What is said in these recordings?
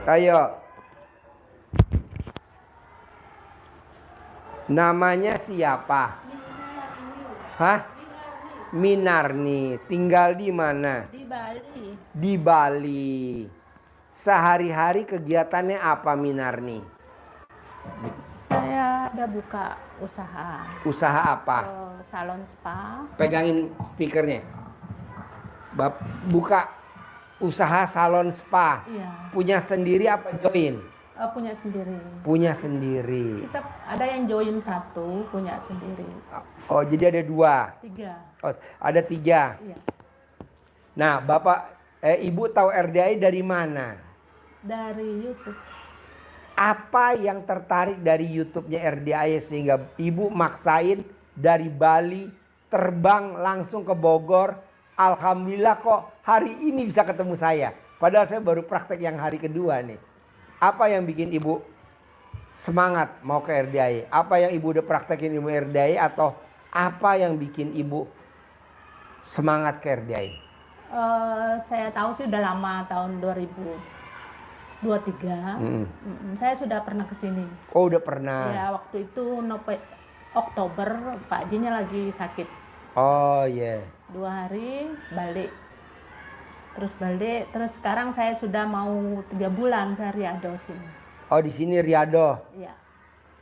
Ayo. Namanya siapa? Hah? Minarni. Tinggal di mana? Di Bali. Di Bali. Sehari-hari kegiatannya apa Minarni? Saya ada buka usaha. Usaha apa? Salon spa. Pegangin speakernya. Buka usaha salon spa. Iya. Punya sendiri apa join? Punya sendiri. Punya sendiri. Kita ada yang join 1, punya sendiri. Oh, jadi ada 2. 3. Oh, ada 3. Iya. Nah, Ibu tahu RDI dari mana? Dari YouTube. Apa yang tertarik dari YouTube-nya RDI sehingga Ibu maksain dari Bali terbang langsung ke Bogor? Alhamdulillah kok hari ini bisa ketemu saya. Padahal saya baru praktek yang hari kedua nih. Apa yang bikin Ibu semangat mau ke RDI? Apa yang Ibu udah praktekin ilmu RDI atau apa yang bikin Ibu semangat ke RDI? Saya tahu sih udah lama, tahun 2023. Saya sudah pernah ke sini. Oh, udah pernah. Ya, waktu itu Oktober Pak Hajinya lagi sakit. Oh, iya. 2 hari balik. Terus sekarang saya sudah mau 3 bulan saya riado sini. Oh, di sini riado. Iya.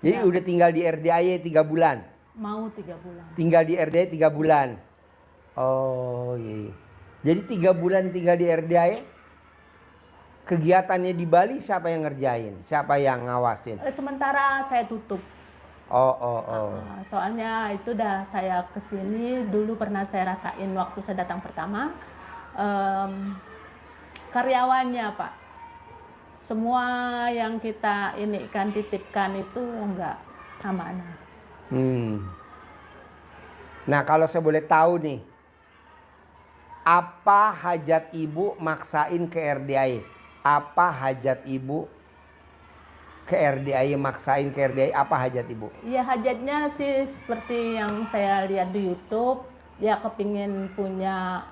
Jadi Ya. udah tinggal di RDI 3 bulan. Mau 3 bulan. Tinggal di RDI 3 bulan. Oh, iya. Jadi 3 bulan tinggal di RDI. Kegiatannya di Bali siapa yang ngerjain? Siapa yang ngawasin? Sementara saya tutup. Oh. Soalnya itu udah saya kesini dulu pernah saya rasain waktu saya datang pertama. Karyawannya Pak, semua yang kita titipkan itu enggak amanah. Nah, kalau saya boleh tahu nih, apa hajat Ibu maksain ke RDI? Apa hajat Ibu ke RDI, maksain ke RDI? Apa hajat Ibu? Iya, hajatnya sih seperti yang saya lihat di YouTube, ya kepingin punya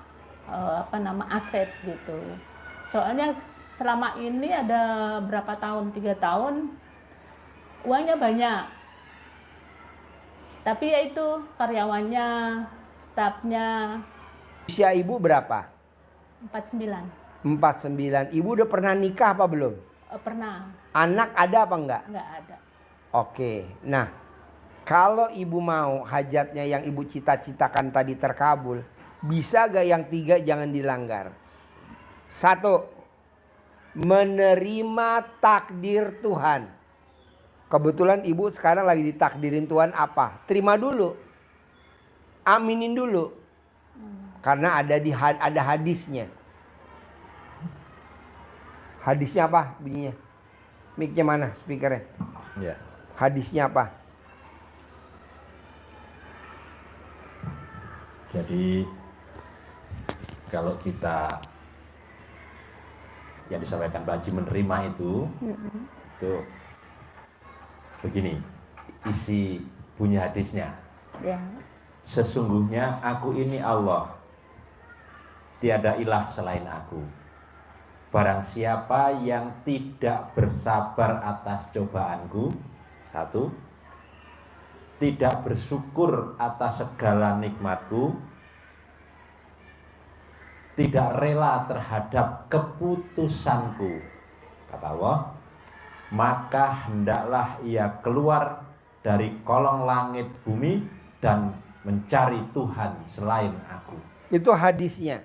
aset gitu. Soalnya selama ini ada berapa tahun, 3 tahun, uangnya banyak. Tapi ya itu karyawannya, stafnya. Usia Ibu berapa? 49. 49. Ibu udah pernah nikah apa belum? Pernah. Anak ada apa enggak? Enggak ada. Oke. Nah, kalau Ibu mau hajatnya yang Ibu cita-citakan tadi terkabul, bisa gak yang 3 jangan dilanggar? 1, menerima takdir Tuhan. Kebetulan Ibu sekarang lagi ditakdirin Tuhan apa? Terima dulu. Aminin dulu. Karena ada hadisnya. Hadisnya apa bunyinya? Mic-nya mana? Speakernya? Ya. Hadisnya apa? Jadi kalau kita yang disampaikan Pak Haji menerima itu begini isi bunyi hadisnya. Ya. Sesungguhnya aku ini Allah, tiada ilah selain aku. Barang siapa yang tidak bersabar atas cobaanku, 1, tidak bersyukur atas segala nikmatku, tidak rela terhadap keputusanku, kata Allah, maka hendaklah ia keluar dari kolong langit bumi dan mencari Tuhan selain aku. Itu hadisnya.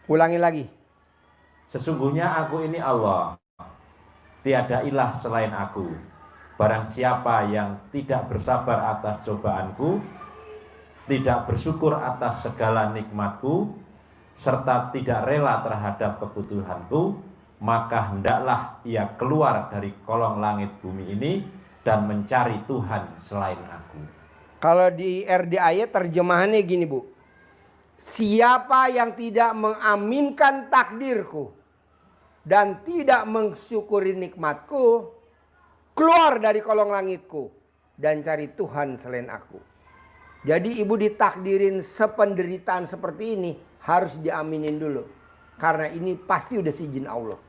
Ulangi lagi. Sesungguhnya aku ini Allah, tiada ilah selain aku. Barang siapa yang tidak bersabar atas cobaanku, tidak bersyukur atas segala nikmatku, serta tidak rela terhadap kebutuhanku, maka hendaklah ia keluar dari kolong langit bumi ini dan mencari Tuhan selain aku. Kalau di RDI terjemahannya gini Bu. Siapa yang tidak mengaminkan takdirku dan tidak mensyukuri nikmatku, keluar dari kolong langitku dan cari Tuhan selain aku. Jadi Ibu ditakdirin sependeritaan seperti ini harus diaminin dulu. Karena ini pasti udah seizin Allah.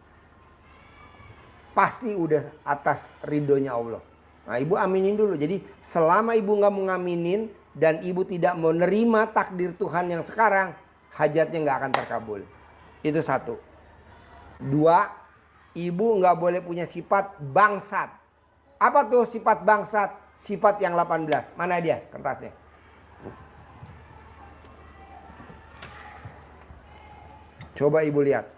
pasti udah atas ridhonya Allah. Nah, ibu aminin dulu. Jadi selama ibu nggak mau ngaminin dan ibu tidak mau nerima takdir Tuhan yang sekarang, hajatnya nggak akan terkabul. Itu satu. Dua, ibu nggak boleh punya sifat bangsat. Apa tuh sifat bangsat? Sifat yang 18. Mana dia kertasnya? Coba ibu lihat.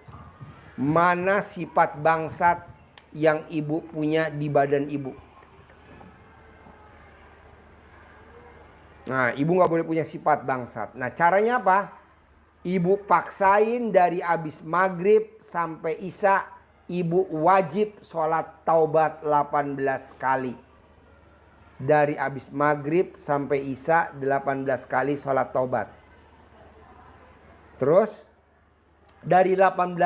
Mana sifat bangsat yang ibu punya di badan ibu? Nah, ibu nggak boleh punya sifat bangsat. Nah, caranya apa? Ibu paksain dari abis maghrib sampai isya, ibu wajib sholat taubat 18 kali. Dari abis maghrib sampai isya 18 kali sholat taubat. Terus dari 18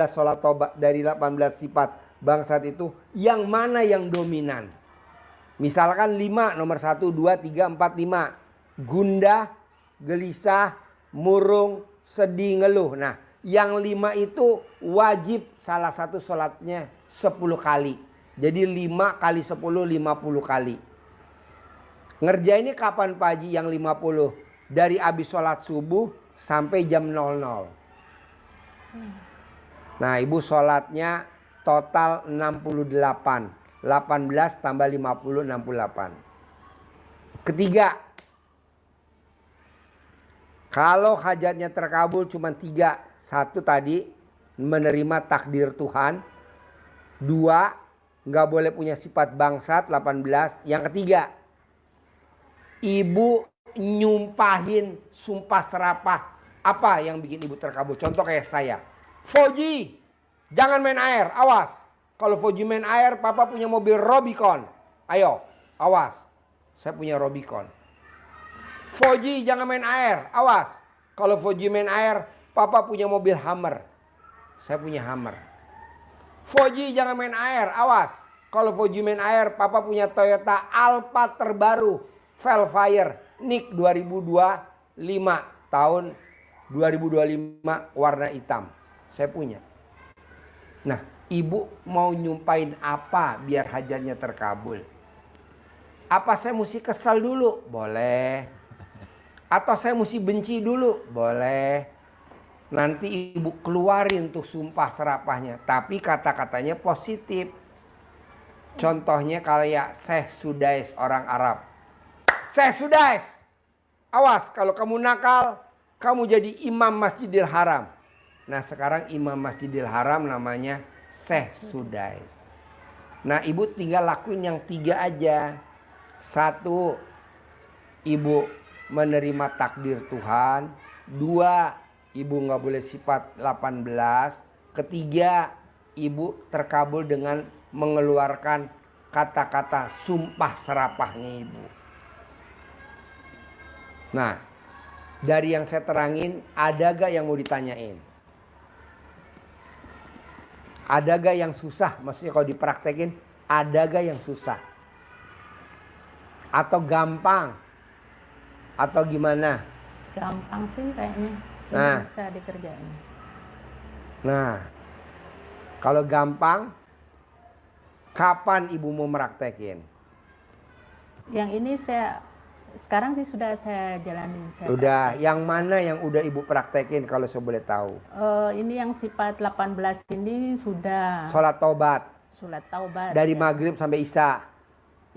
sholat taubat, dari 18 sifat bangsat itu yang mana yang dominan? Misalkan 5, nomor 1, 2, 3, 4, 5. Gundah, gelisah, murung, sedih, ngeluh. Nah, yang 5 itu wajib salah satu sholatnya 10 kali. Jadi 5 kali 10, 50 kali. Ngerjainnya kapan Pak Haji yang 50? Dari habis sholat subuh sampai jam 00. Nah, ibu sholatnya total 68. 18 tambah 50, 68. Ketiga, kalau hajatnya terkabul cuma 3. 1 tadi, menerima takdir Tuhan. 2, nggak boleh punya sifat bangsat, 18. Yang ketiga, ibu nyumpahin sumpah serapah. Apa yang bikin ibu terkabul? Contoh kayak saya. Foji, jangan main air, awas. Kalau Foji main air, papa punya mobil Robicon. Ayo, awas. Saya punya Robicon. Foji jangan main air, awas. Kalau Foji main air, papa punya mobil Hummer. Saya punya Hummer. Foji jangan main air, awas. Kalau Foji main air, papa punya Toyota Alphard terbaru. Velfire, NIK 2025. Tahun 2025 warna hitam. Saya punya. Nah, ibu mau nyumpain apa biar hajatnya terkabul? Apa saya mesti kesal dulu? Boleh. Atau saya mesti benci dulu? Boleh. Nanti ibu keluarin tuh sumpah serapahnya. Tapi kata-katanya positif. Contohnya kayak Syekh Sudais orang Arab. Syekh Sudais, awas kalau kamu nakal, kamu jadi imam Masjidil Haram. Nah, sekarang imam Masjidil Haram namanya Syekh Sudais. Nah, ibu tinggal lakuin yang 3 aja. 1, ibu menerima takdir Tuhan. 2, ibu nggak boleh sifat 18. Ketiga, ibu terkabul dengan mengeluarkan kata-kata sumpah serapahnya ibu. Nah, dari yang saya terangin, ada gak yang mau ditanyain? Ada gak yang susah? Maksudnya kalau dipraktekin, ada gak yang susah? Atau gampang? Atau gimana? Gampang sih kayaknya. Nah. Bisa dikerjain. Nah, kalau gampang, kapan ibu mau meraktekin? Yang ini sekarang sih sudah saya jalanin. Udah, yang mana yang udah ibu praktekin kalau saya boleh tahu? Ini yang sifat 18 ini sudah. Sholat taubat. Sholat taubat. Dari ya. maghrib sampai isya.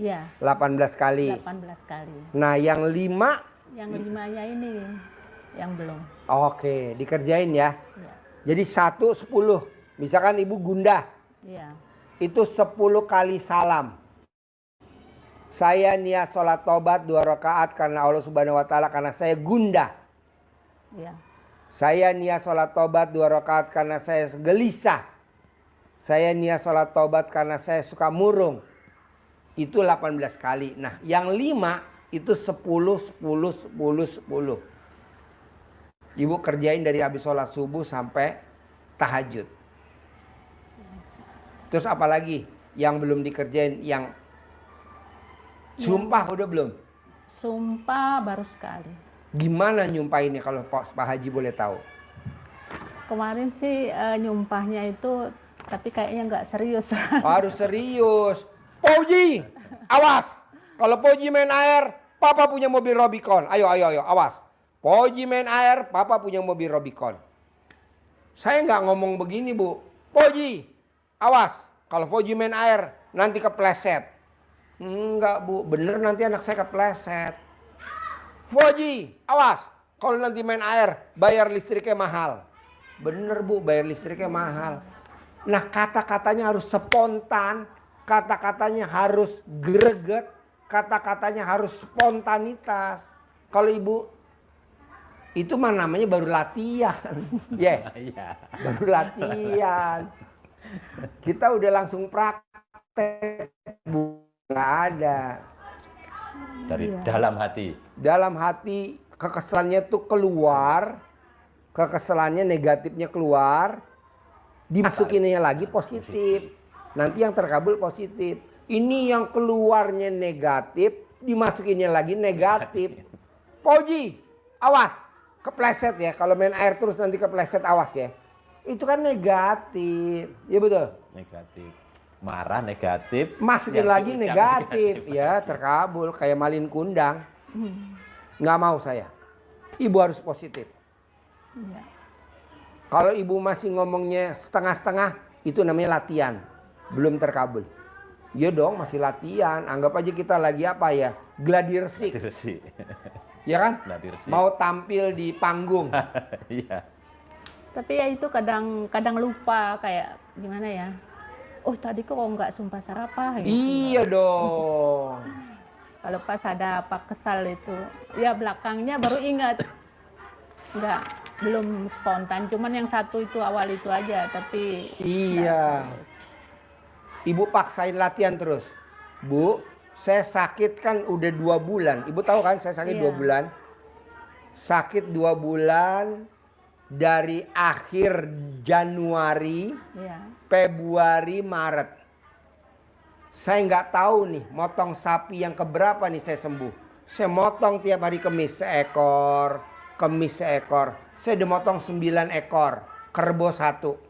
Iya. 18 kali. 18 kali. Nah, yang 5? Yang 5-nya ini yang belum. Oke, dikerjain ya. Iya. Jadi 1, 10. Misalkan ibu gundah. Iya. Itu 10 kali salam. Saya niat sholat taubat 2 rakaat karena Allah Subhanahu wa Ta'ala, karena saya gundah. Iya. Saya niat sholat taubat 2 rakaat karena saya gelisah. Saya niat sholat taubat karena saya suka murung. Itu 18 kali. Nah, yang 5 itu 10, 10, 10, 10. Ibu kerjain dari habis sholat subuh sampai tahajud. Terus apa lagi yang belum dikerjain? Yang sumpah udah belum? Sumpah baru sekali. Gimana nyumpahinnya kalau Pak Haji boleh tahu? Kemarin sih nyumpahnya itu Tapi kayaknya nggak serius. Harus serius. Poji, awas. Kalau Poji main air, Papa punya mobil Rubicon. Ayo, awas. Poji main air, Papa punya mobil Rubicon. Saya nggak ngomong begini, Bu. Poji, awas. Kalau Poji main air, nanti kepleset. Enggak, Bu. Bener nanti anak saya kepleset. Poji, awas. Kalau nanti main air, bayar listriknya mahal. Bener, Bu. Bayar listriknya mahal. Nah, kata-katanya harus spontan. Kata-katanya harus greget. Kata-katanya harus spontanitas. Kalau Ibu, itu mah namanya baru latihan. Ya, baru latihan. Kita udah langsung praktek, Bu. Nggak ada. Dari dalam hati. Dalam hati kekesalannya tuh keluar. Kekesalannya negatifnya keluar. Dimasukinnya lagi positif. Nanti yang terkabul positif. Ini yang keluarnya negatif. Dimasukinnya lagi negatif. Poji, awas. Kepleset ya. Kalau main air terus nanti kepleset, awas ya. Itu kan negatif. Ya betul? Negatif. Marah negatif. Masukin lagi negatif. Ya terkabul. Kayak malin kundang. Nggak mau saya. Ibu harus positif. Iya. Kalau ibu masih ngomongnya setengah-setengah, itu namanya latihan. Belum terkabul. Iya dong, masih latihan. Anggap aja kita lagi apa ya? Gladi resik. Ya kan? Mau tampil di panggung. Iya. Tapi ya itu kadang lupa, kayak gimana ya? Oh tadi kok nggak sumpah serapah gitu. Iya dong. Kalau pas ada apa kesal itu, ya belakangnya baru ingat. Belum spontan, cuman yang satu itu awal itu aja, tapi iya. Ibu paksain latihan terus. Bu, saya sakit kan udah 2 bulan. Ibu tahu kan saya sakit 2 bulan. Sakit 2 bulan dari akhir Januari, Februari, Maret. Saya nggak tahu nih motong sapi yang keberapa nih saya sembuh. Saya motong tiap hari Kemis seekor. Saya udah motong 9 ekor. Kerbau 1.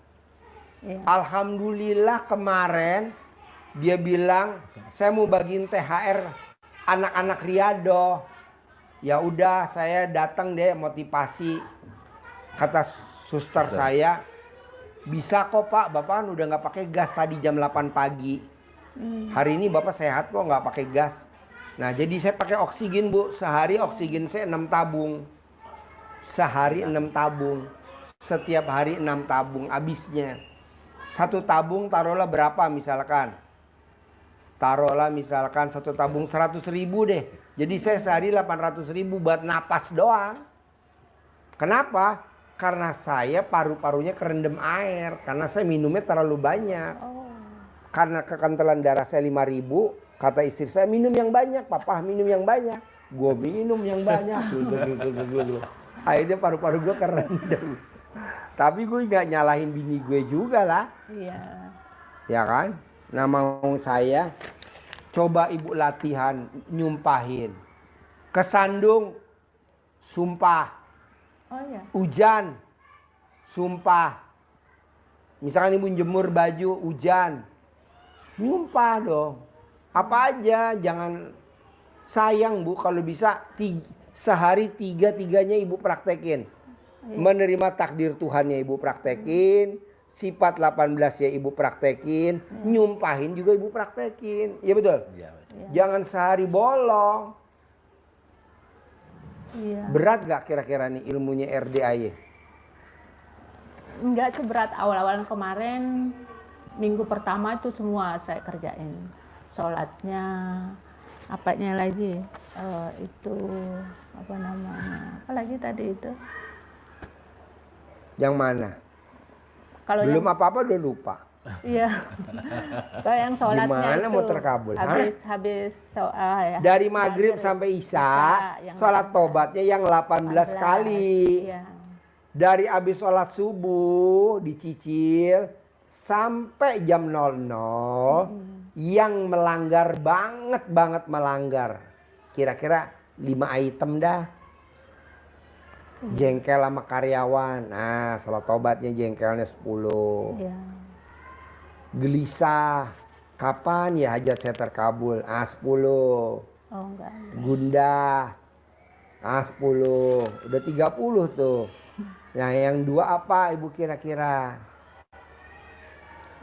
Alhamdulillah kemarin dia bilang saya mau bagiin THR anak-anak Riado. Ya udah saya datang deh motivasi. Kata suster saya, bisa kok Pak, Bapak kan udah nggak pakai gas tadi jam 8 pagi. Hari ini Bapak sehat kok nggak pakai gas. Nah jadi saya pakai oksigen Bu, sehari oksigen saya 6 tabung. Sehari 6 tabung. Setiap hari 6 tabung habisnya. 1 tabung taruhlah berapa misalkan. Taruhlah misalkan 1 tabung 100.000 deh. Jadi saya sehari 800.000 buat napas doang. Kenapa? Karena saya paru-parunya kerendam air. Karena saya minumnya terlalu banyak. Karena kekentalan darah saya 5.000. Kata istri saya minum yang banyak. Papa minum yang banyak. Gue minum yang banyak. Akhirnya paru-paru gue kerendam. Tapi gue nggak nyalahin bini gue juga lah. Iya. Ya kan? Nah mau saya coba ibu latihan nyumpahin. Kesandung, sumpah. Oh iya. Hujan, sumpah. Misalkan ibu jemur baju, hujan. Nyumpah dong. Apa aja, jangan sayang Bu kalau bisa sehari 3-3-nya ibu praktekin. Menerima takdir Tuhannya ibu praktekin. Sifat 18 ya ibu praktekin. Nyumpahin juga ibu praktekin. Iya betul? Iya. Jangan sehari bolong. Iya. Berat gak kira-kira nih ilmunya RDAY? Enggak seberat awal-awal kemarin. Minggu pertama itu semua saya kerjain. Sholatnya, apanya lagi? Itu apa namanya? Apa lagi tadi itu? Yang mana? Kalau belum yang, apa-apa udah lupa. Iya. Kalau yang sholatnya Gimana itu mau terkabul? habis ya. Dari maghrib sampai isya, sholat tobatnya yang 18 kali. Iya. Dari habis sholat subuh dicicil sampai jam 00 yang melanggar banget melanggar. Kira-kira 5 item dah. Jengkel sama karyawan. Nah, sholat tobatnya jengkelnya 10. Iya. gelisah. Kapan ya hajat saya terkabul? 10. Oh enggak. Gundah. 10. Udah 30 tuh. Nah yang 2 apa Ibu kira-kira?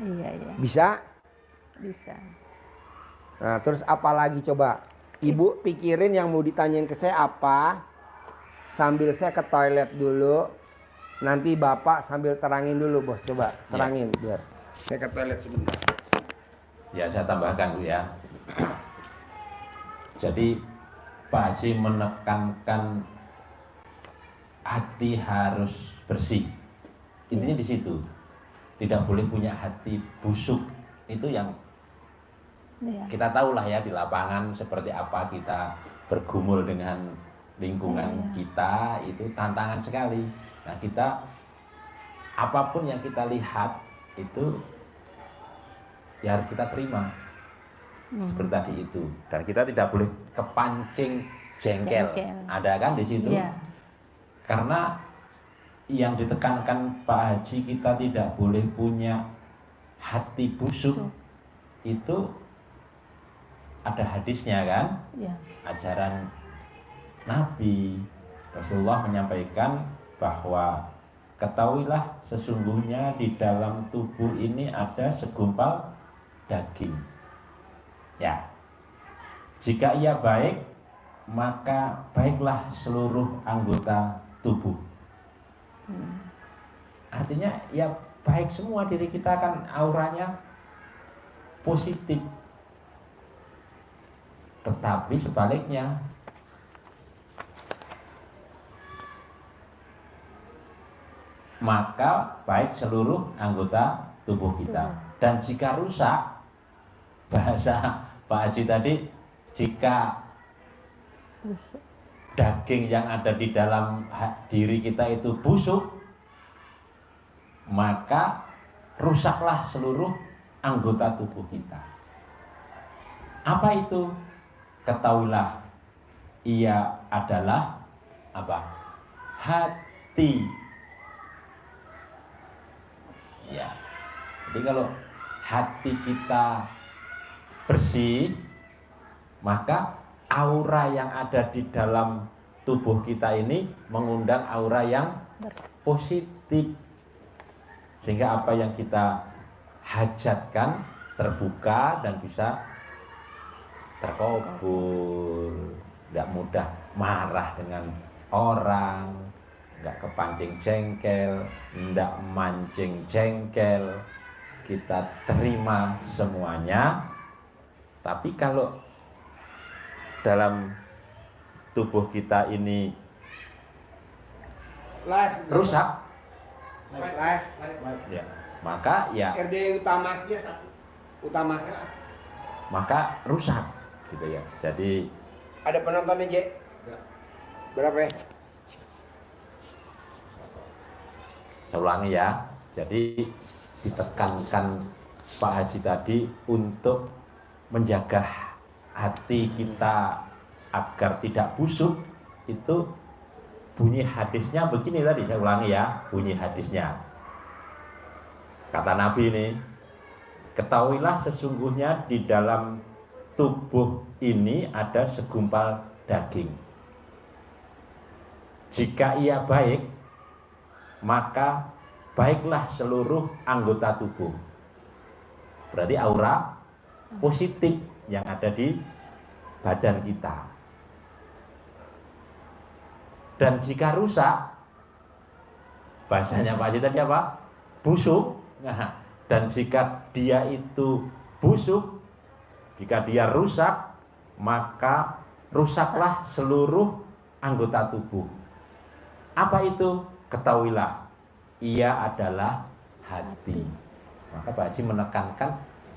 Iya, iya. Bisa? Bisa. Nah terus apa lagi coba? Ibu pikirin yang mau ditanyain ke saya apa? Sambil saya ke toilet dulu. Nanti Bapak sambil terangin dulu bos. Coba terangin biar. Saya ke toilet sebentar. Ya, saya tambahkan Bu ya. Jadi Pak Haji menekankan hati harus bersih. Intinya di situ. Tidak boleh punya hati busuk. Itu yang kita tahulah ya di lapangan seperti apa kita bergumul dengan lingkungan kita, itu tantangan sekali. Nah, kita apapun yang kita lihat itu ya harus kita terima. Seperti tadi itu. Dan kita tidak boleh kepancing jengkel. Ada kan di situ? Iya. Karena yang ditekankan Pak Haji, kita tidak boleh punya hati busuk. Itu ada hadisnya kan? Iya. Ajaran Nabi Rasulullah menyampaikan bahwa ketahuilah sesungguhnya di dalam tubuh ini ada segumpal daging. Ya, jika ia baik, maka baiklah seluruh anggota tubuh. Artinya ya baik semua, diri kita kan auranya positif. Tetapi sebaliknya, maka baik seluruh anggota tubuh kita. Dan jika rusak, bahasa Pak Haji tadi, jika daging yang ada di dalam diri kita itu busuk, maka rusaklah seluruh anggota tubuh kita. Apa itu? Ketahuilah, ia adalah apa? Hati. Ya. Jadi kalau hati kita bersih, maka aura yang ada di dalam tubuh kita ini mengundang aura yang positif. Sehingga apa yang kita hajatkan terbuka dan bisa terkabul. Tidak mudah marah dengan orang, nggak kepancing jengkel, nggak mancing jengkel. Kita terima semuanya. Tapi kalau dalam tubuh kita ini rusak, ya, maka ya RD utama maka rusak gitu ya. Jadi ada penontonnya, J? Berapa ya? saya ulangi ya. Jadi ditekankan Pak Haji tadi untuk menjaga hati kita agar tidak busuk. Itu bunyi hadisnya begini tadi, saya ulangi ya, bunyi hadisnya. Kata Nabi ini, ketahuilah sesungguhnya di dalam tubuh ini ada segumpal daging. Jika ia baik, maka baiklah seluruh anggota tubuh. Berarti aura positif yang ada di badan kita. Dan jika rusak, bahasanya Pak Haji tadi apa? Busuk. Nah, dan jika dia itu busuk, jika dia rusak, maka rusaklah seluruh anggota tubuh. Apa itu? Ketahuilah, ia adalah hati. Maka Pak Haji menekankan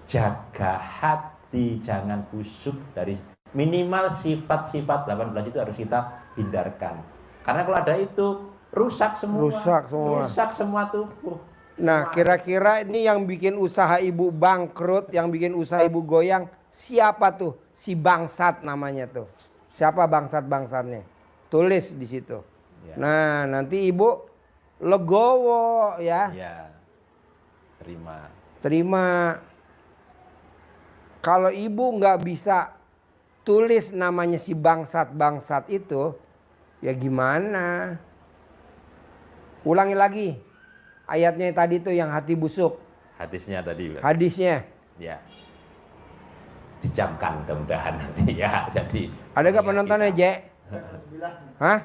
jaga hati, jangan busuk. Dari minimal sifat-sifat 18 itu harus kita hindarkan. Karena kalau ada itu rusak semua. Rusak semua tubuh. Nah, kira-kira ini yang bikin usaha ibu bangkrut, yang bikin usaha ibu goyang, siapa tuh? Si bangsat namanya tuh. Siapa bangsat-bangsatnya? Tulis di situ. Ya. Nah, nanti ibu legowo ya. Ya. Terima. Terima. Kalau ibu nggak bisa tulis namanya si bangsat-bangsat itu, ya gimana? Ulangi lagi ayatnya tadi tuh yang hati busuk. Hadisnya tadi. Hadisnya. Ya. Dijamkan mudah-mudahan nanti ya. Jadi Ada gak penontonnya, Jek? Hah?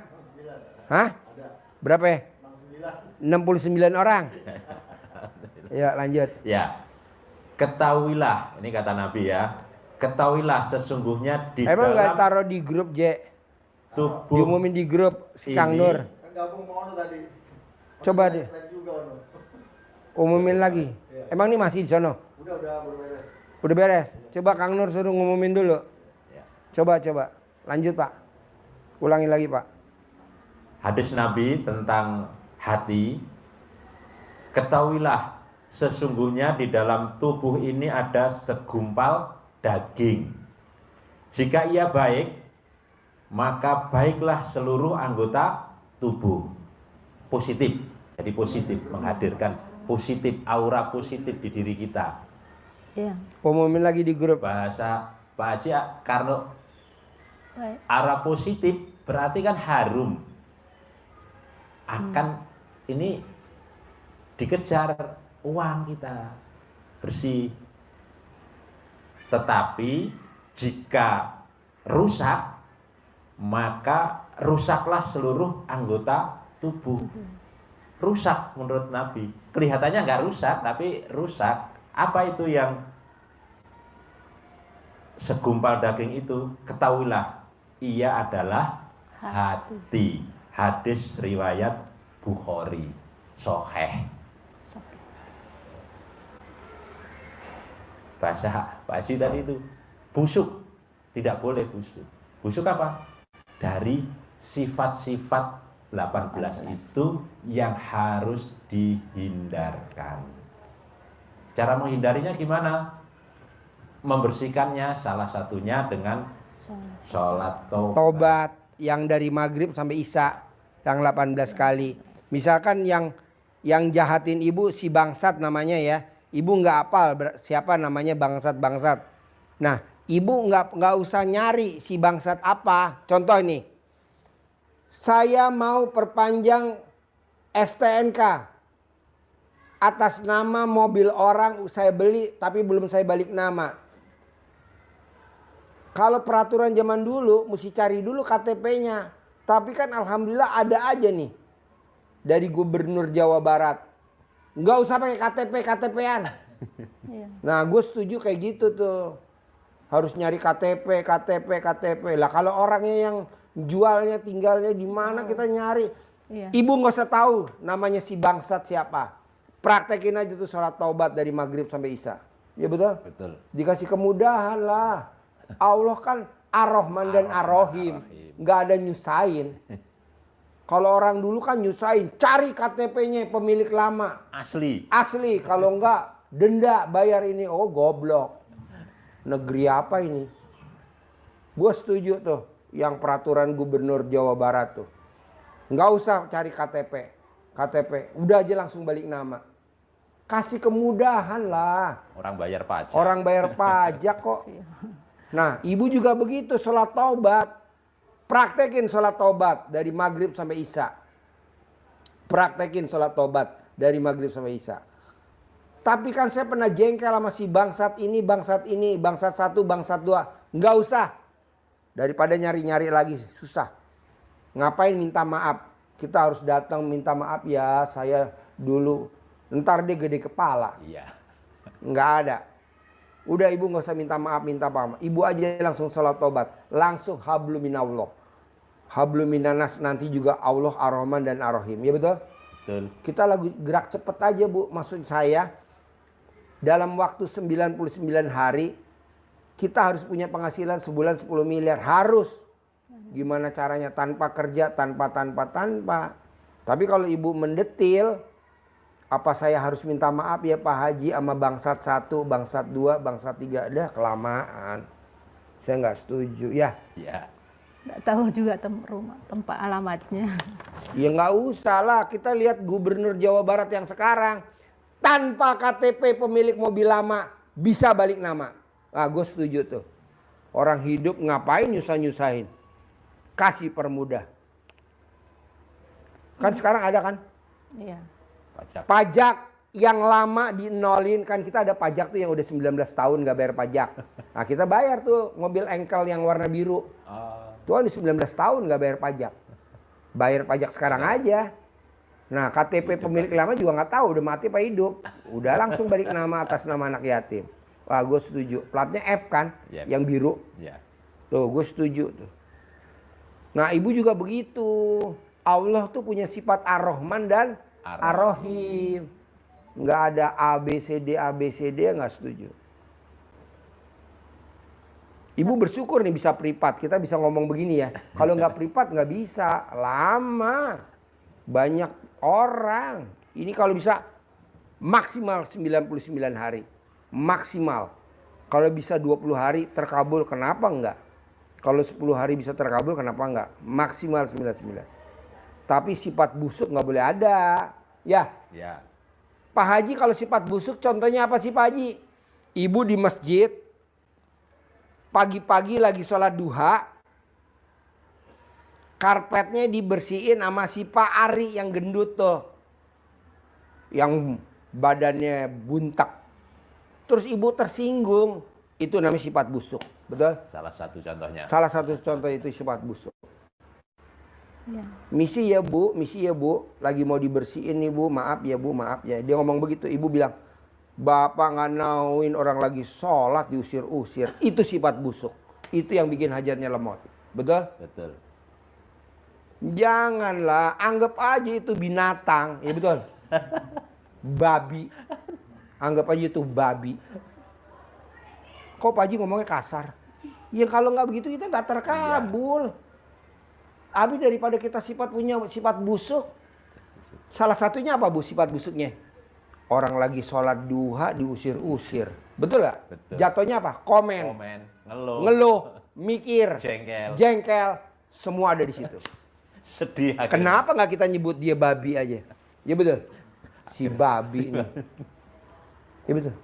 Hah? Berapa ya? 69 orang. Ya, lanjut. Ya. Ketahuilah, ini kata Nabi ya. Ketahuilah sesungguhnya di Emang dalam nggak taruh di grup, Jek? tubuh Diumumin di grup si Kang ini. Nur. Coba deh. Umumin lagi. Emang ini masih di sono? Udah beres. Coba Kang Nur suruh ngumumin dulu. Ya. Coba. Lanjut, Pak. Ulangi lagi, Pak. Hadis Nabi tentang hati. Ketahuilah sesungguhnya di dalam tubuh ini ada segumpal daging. Jika ia baik, maka baiklah seluruh anggota tubuh. Positif. Jadi positif, menghadirkan positif, aura positif di diri kita. Iya. Umumin lagi di grup. Bahasa Pak Haji, karena Baik. aura positif berarti kan harum. Akan ini dikejar uang kita bersih. Tetapi jika rusak, maka rusaklah seluruh anggota tubuh. Rusak menurut Nabi. Kelihatannya nggak rusak, tapi rusak. Apa itu yang segumpal daging itu? Ketahuilah, ia adalah hati. Hadis riwayat Bukhari. Sahih. Bahasa Pak Haji tadi itu busuk, tidak boleh busuk. Busuk apa? Dari sifat-sifat 18 itu yang harus dihindarkan. Cara menghindarinya gimana? Membersihkannya salah satunya dengan sholat Tobat yang dari maghrib sampai isya yang 18 kali. Misalkan yang jahatin ibu si bangsat namanya ya. Ibu nggak hafal siapa namanya bangsat-bangsat. Nah, ibu nggak usah nyari si bangsat apa. Contoh ini, saya mau perpanjang STNK atas nama mobil orang saya beli tapi belum saya balik nama. Kalau peraturan zaman dulu mesti cari dulu KTP-nya. Tapi kan alhamdulillah ada aja nih dari Gubernur Jawa Barat. Nggak usah pakai KTP-an. Iya. Nah, gue setuju kayak gitu tuh. Harus nyari KTP. Lah kalau orangnya yang jualnya tinggalnya di mana kita nyari. Iya. Ibu nggak usah tahu namanya si bangsat siapa. Praktekin aja tuh sholat taubat dari maghrib sampai isya. Ya betul? Betul. Dikasih kemudahan lah. Allah kan Ar-Rahman dan Ar-Rahim. Nggak ada nyusahin. Kalau orang dulu kan nyusahin. Cari KTP-nya pemilik lama. Asli. Asli. Kalau enggak denda bayar ini. Oh goblok. Negeri apa ini? Gue setuju tuh. Yang peraturan Gubernur Jawa Barat tuh. Nggak usah cari KTP. Udah aja langsung balik nama. Kasih kemudahan lah. Orang bayar pajak. Orang bayar pajak kok. Nah, ibu juga begitu, sholat taubat. Praktekin sholat taubat dari maghrib sampai isya. Praktekin sholat taubat dari maghrib sampai isya. Tapi kan saya pernah jengkel sama si bangsat ini, bangsat satu, bangsat dua. Nggak usah. Daripada nyari-nyari lagi, susah. Ngapain minta maaf? Kita harus datang minta maaf ya, saya dulu. Ntar dia gede kepala. Iya. Nggak ada. Udah ibu nggak usah minta maaf. Ibu aja langsung sholat tobat. Langsung hablum minallah. Hablum minanas nanti juga Allah Ar-Rahman dan Ar-Rahim. Ya betul? Betul. Kita lagi gerak cepet aja bu. Maksud saya dalam waktu 99 hari kita harus punya penghasilan sebulan 10 miliar. Harus. Gimana caranya? Tanpa kerja, tanpa. Tapi kalau ibu mendetil, apa saya harus minta maaf ya Pak Haji sama bangsat 1, bangsat 2, bangsat 3. Dah kelamaan. Saya nggak setuju ya. Iya. Nggak tahu juga tempat alamatnya. Ya nggak usah lah. Kita lihat Gubernur Jawa Barat yang sekarang. Tanpa KTP pemilik mobil lama bisa balik nama. Ah, gue setuju tuh. Orang hidup ngapain nyusah-nyusahin? Kasih permudah. Kan sekarang ada kan? Iya. Pajak. Pajak yang lama dinolin. Kan kita ada pajak tuh yang udah 19 tahun gak bayar pajak. Nah kita bayar tuh mobil engkel yang warna biru. Tuh udah 19 tahun gak bayar pajak. Bayar pajak sekarang aja. Nah KTP pemilik lama juga nggak tahu udah mati apa hidup. Udah langsung balik nama atas nama anak yatim. Wah gue setuju. Platnya F kan? Yep. Yang biru. Ya. Tuh gue setuju tuh. Nah ibu juga begitu. Allah tuh punya sifat Ar-Rahman dan Ar-Rahim. Nggak ada ABCD nggak setuju. Ibu bersyukur nih bisa privat. Kita bisa ngomong begini ya. Kalau nggak privat nggak bisa. Lama. Banyak orang. Ini kalau bisa maksimal 99 hari. Maksimal. Kalau bisa 20 hari terkabul kenapa enggak? Kalau 10 hari bisa terkabul kenapa enggak? Maksimal 99. Tapi sifat busuk nggak boleh ada. Ya. Ya. Pak Haji kalau sifat busuk contohnya apa sih Pak Haji? Ibu di masjid. Pagi-pagi lagi sholat duha. Karpetnya dibersihin sama si Pak Ari yang gendut tuh. Yang badannya buntak. Terus ibu tersinggung. Itu namanya sifat busuk. Betul? Salah satu contohnya. Salah satu contoh itu sifat busuk. Iya. Misi ya bu, lagi mau dibersihin nih bu, maaf ya bu, maaf ya. Dia ngomong begitu, ibu bilang, bapak nggak nauin orang lagi sholat diusir-usir. Itu sifat busuk. Itu yang bikin hajatnya lemot. Betul? Betul. Janganlah, anggap aja itu binatang. Ya betul? Babi. Anggap aja itu babi. Kok Pak Haji ngomongnya kasar? Ya kalau nggak begitu kita nggak terkabul. Tapi daripada kita punya sifat busuk. Salah satunya apa bu sifat busuknya? Orang lagi sholat duha diusir-usir. Betul nggak? Betul. Jatuhnya apa? Komen. Ngeluh. Mikir. Jengkel. Semua ada di situ. Sedih. Kenapa nggak kita nyebut dia babi aja? Ya betul. Si babi ini. Ya betul.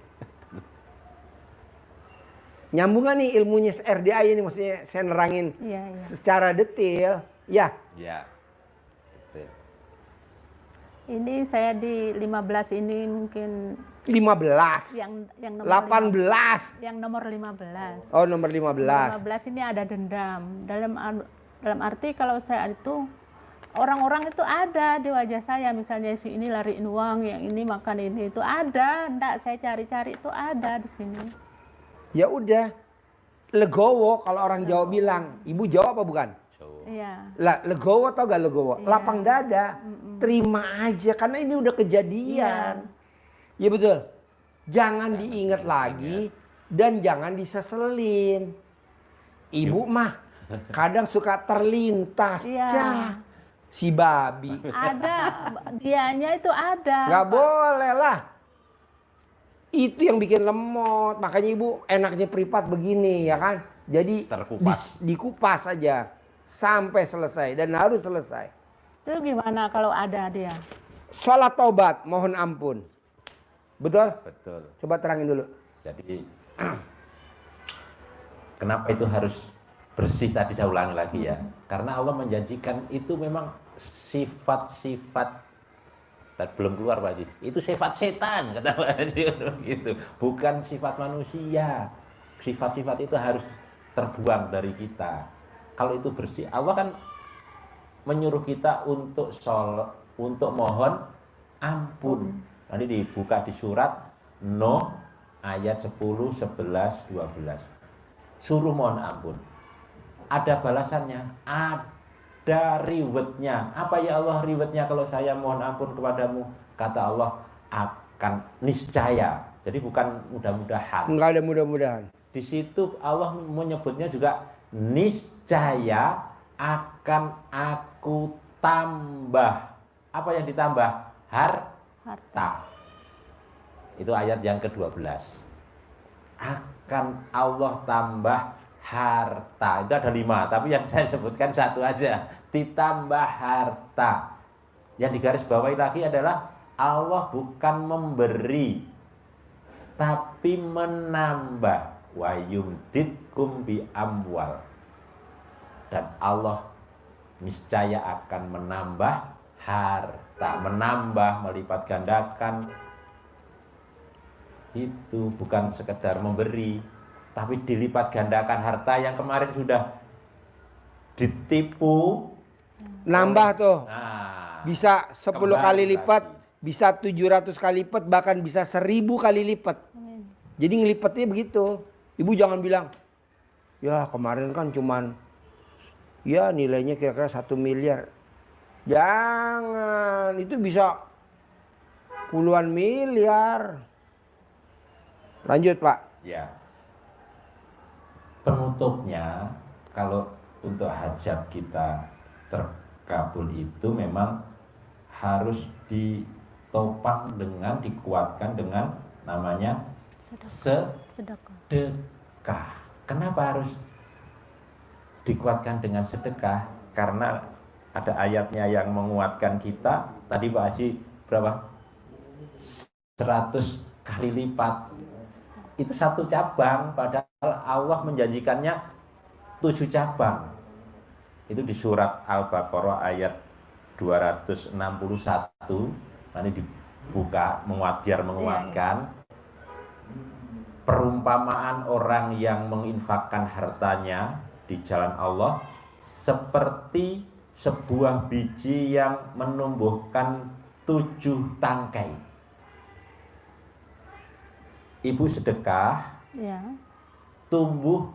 Nyambung nih ilmunya RDA ini, maksudnya saya nerangin secara detail. Ya. Ya. Betul. Ini saya di 15 ini mungkin 15. yang nomor 18. yang nomor 15. Oh, nomor 15. 15 ini ada dendam. Dalam arti kalau saya itu orang-orang itu ada di wajah saya, misalnya si ini lariin uang, yang ini makan ini, itu ada. Enggak, saya cari-cari itu ada di sini. Ya udah. Legowo kalau orang Jawa bilang. Ibu Jawa apa bukan? Iya. Lah, legowo tau gak legowo? Iya. Lapang dada. Terima aja karena ini udah kejadian. Ya betul. Jangan diingat lagi dan jangan diseselin. Ibu mah kadang suka terlintas. Iya. Cah, si babi. Ada, dianya itu ada. Nggak boleh lah. Itu yang bikin lemot. Makanya ibu enaknya privat begini ya kan. Jadi Terkupas. dikupas aja sampai selesai dan harus selesai. Itu gimana kalau ada dia? Sholat taubat, mohon ampun. Betul? Betul. Coba terangin dulu. Jadi kenapa itu harus bersih tadi saya ulangi lagi ya. Karena Allah menjanjikan itu memang sifat-sifat belum keluar Pak Haji. Itu sifat setan kata Pak Haji gitu. Bukan sifat manusia. Sifat-sifat itu harus terbuang dari kita. Kalau itu bersih, Allah kan menyuruh kita untuk untuk mohon ampun. Nanti dibuka di surat Nuh ayat 10, 11, 12. Suruh mohon ampun. Ada balasannya, ada rewardnya. Apa ya Allah rewardnya kalau saya mohon ampun kepadamu? Kata Allah, akan niscaya. Jadi bukan mudah-mudahan. Enggak ada mudah-mudahan. Di situ Allah menyebutnya juga niscaya akan aku tambah. Apa yang ditambah? Harta. Itu ayat yang ke-12. Akan Allah tambah harta. Itu ada 5, tapi yang saya sebutkan satu aja. Ditambah harta. Yang digarisbawahi lagi adalah Allah bukan memberi, tapi menambah. wa yumditkum bi amwal. Dan Allah niscaya akan menambah harta, menambah, melipat gandakan. Itu bukan sekedar memberi, tapi dilipat gandakan harta yang kemarin sudah ditipu. Nambah tuh. Nah, Bisa 10 kembali kali lipat, lagi. bisa 700 kali lipat, bahkan bisa 1000 kali lipat. Amin. Jadi ngelipatnya begitu. Ibu jangan bilang, ya kemarin kan cuman, ya nilainya kira-kira 1 miliar. Jangan, itu bisa puluhan miliar. Lanjut Pak. Ya. Penutupnya, kalau untuk hajat kita terkabul itu memang harus ditopang dengan, dikuatkan dengan namanya Sedekah. sedekah. Kenapa harus dikuatkan dengan sedekah? Karena ada ayatnya yang menguatkan kita. Tadi Pak Haji berapa? 100 kali lipat. Itu satu cabang, padahal Allah menjanjikannya 7 cabang. Itu di surat Al-Baqarah ayat 261. Nanti dibuka biar menguatkan. Perumpamaan orang yang menginfakkan hartanya di jalan Allah seperti sebuah biji yang menumbuhkan 7 tangkai. Ibu sedekah, Ya. tumbuh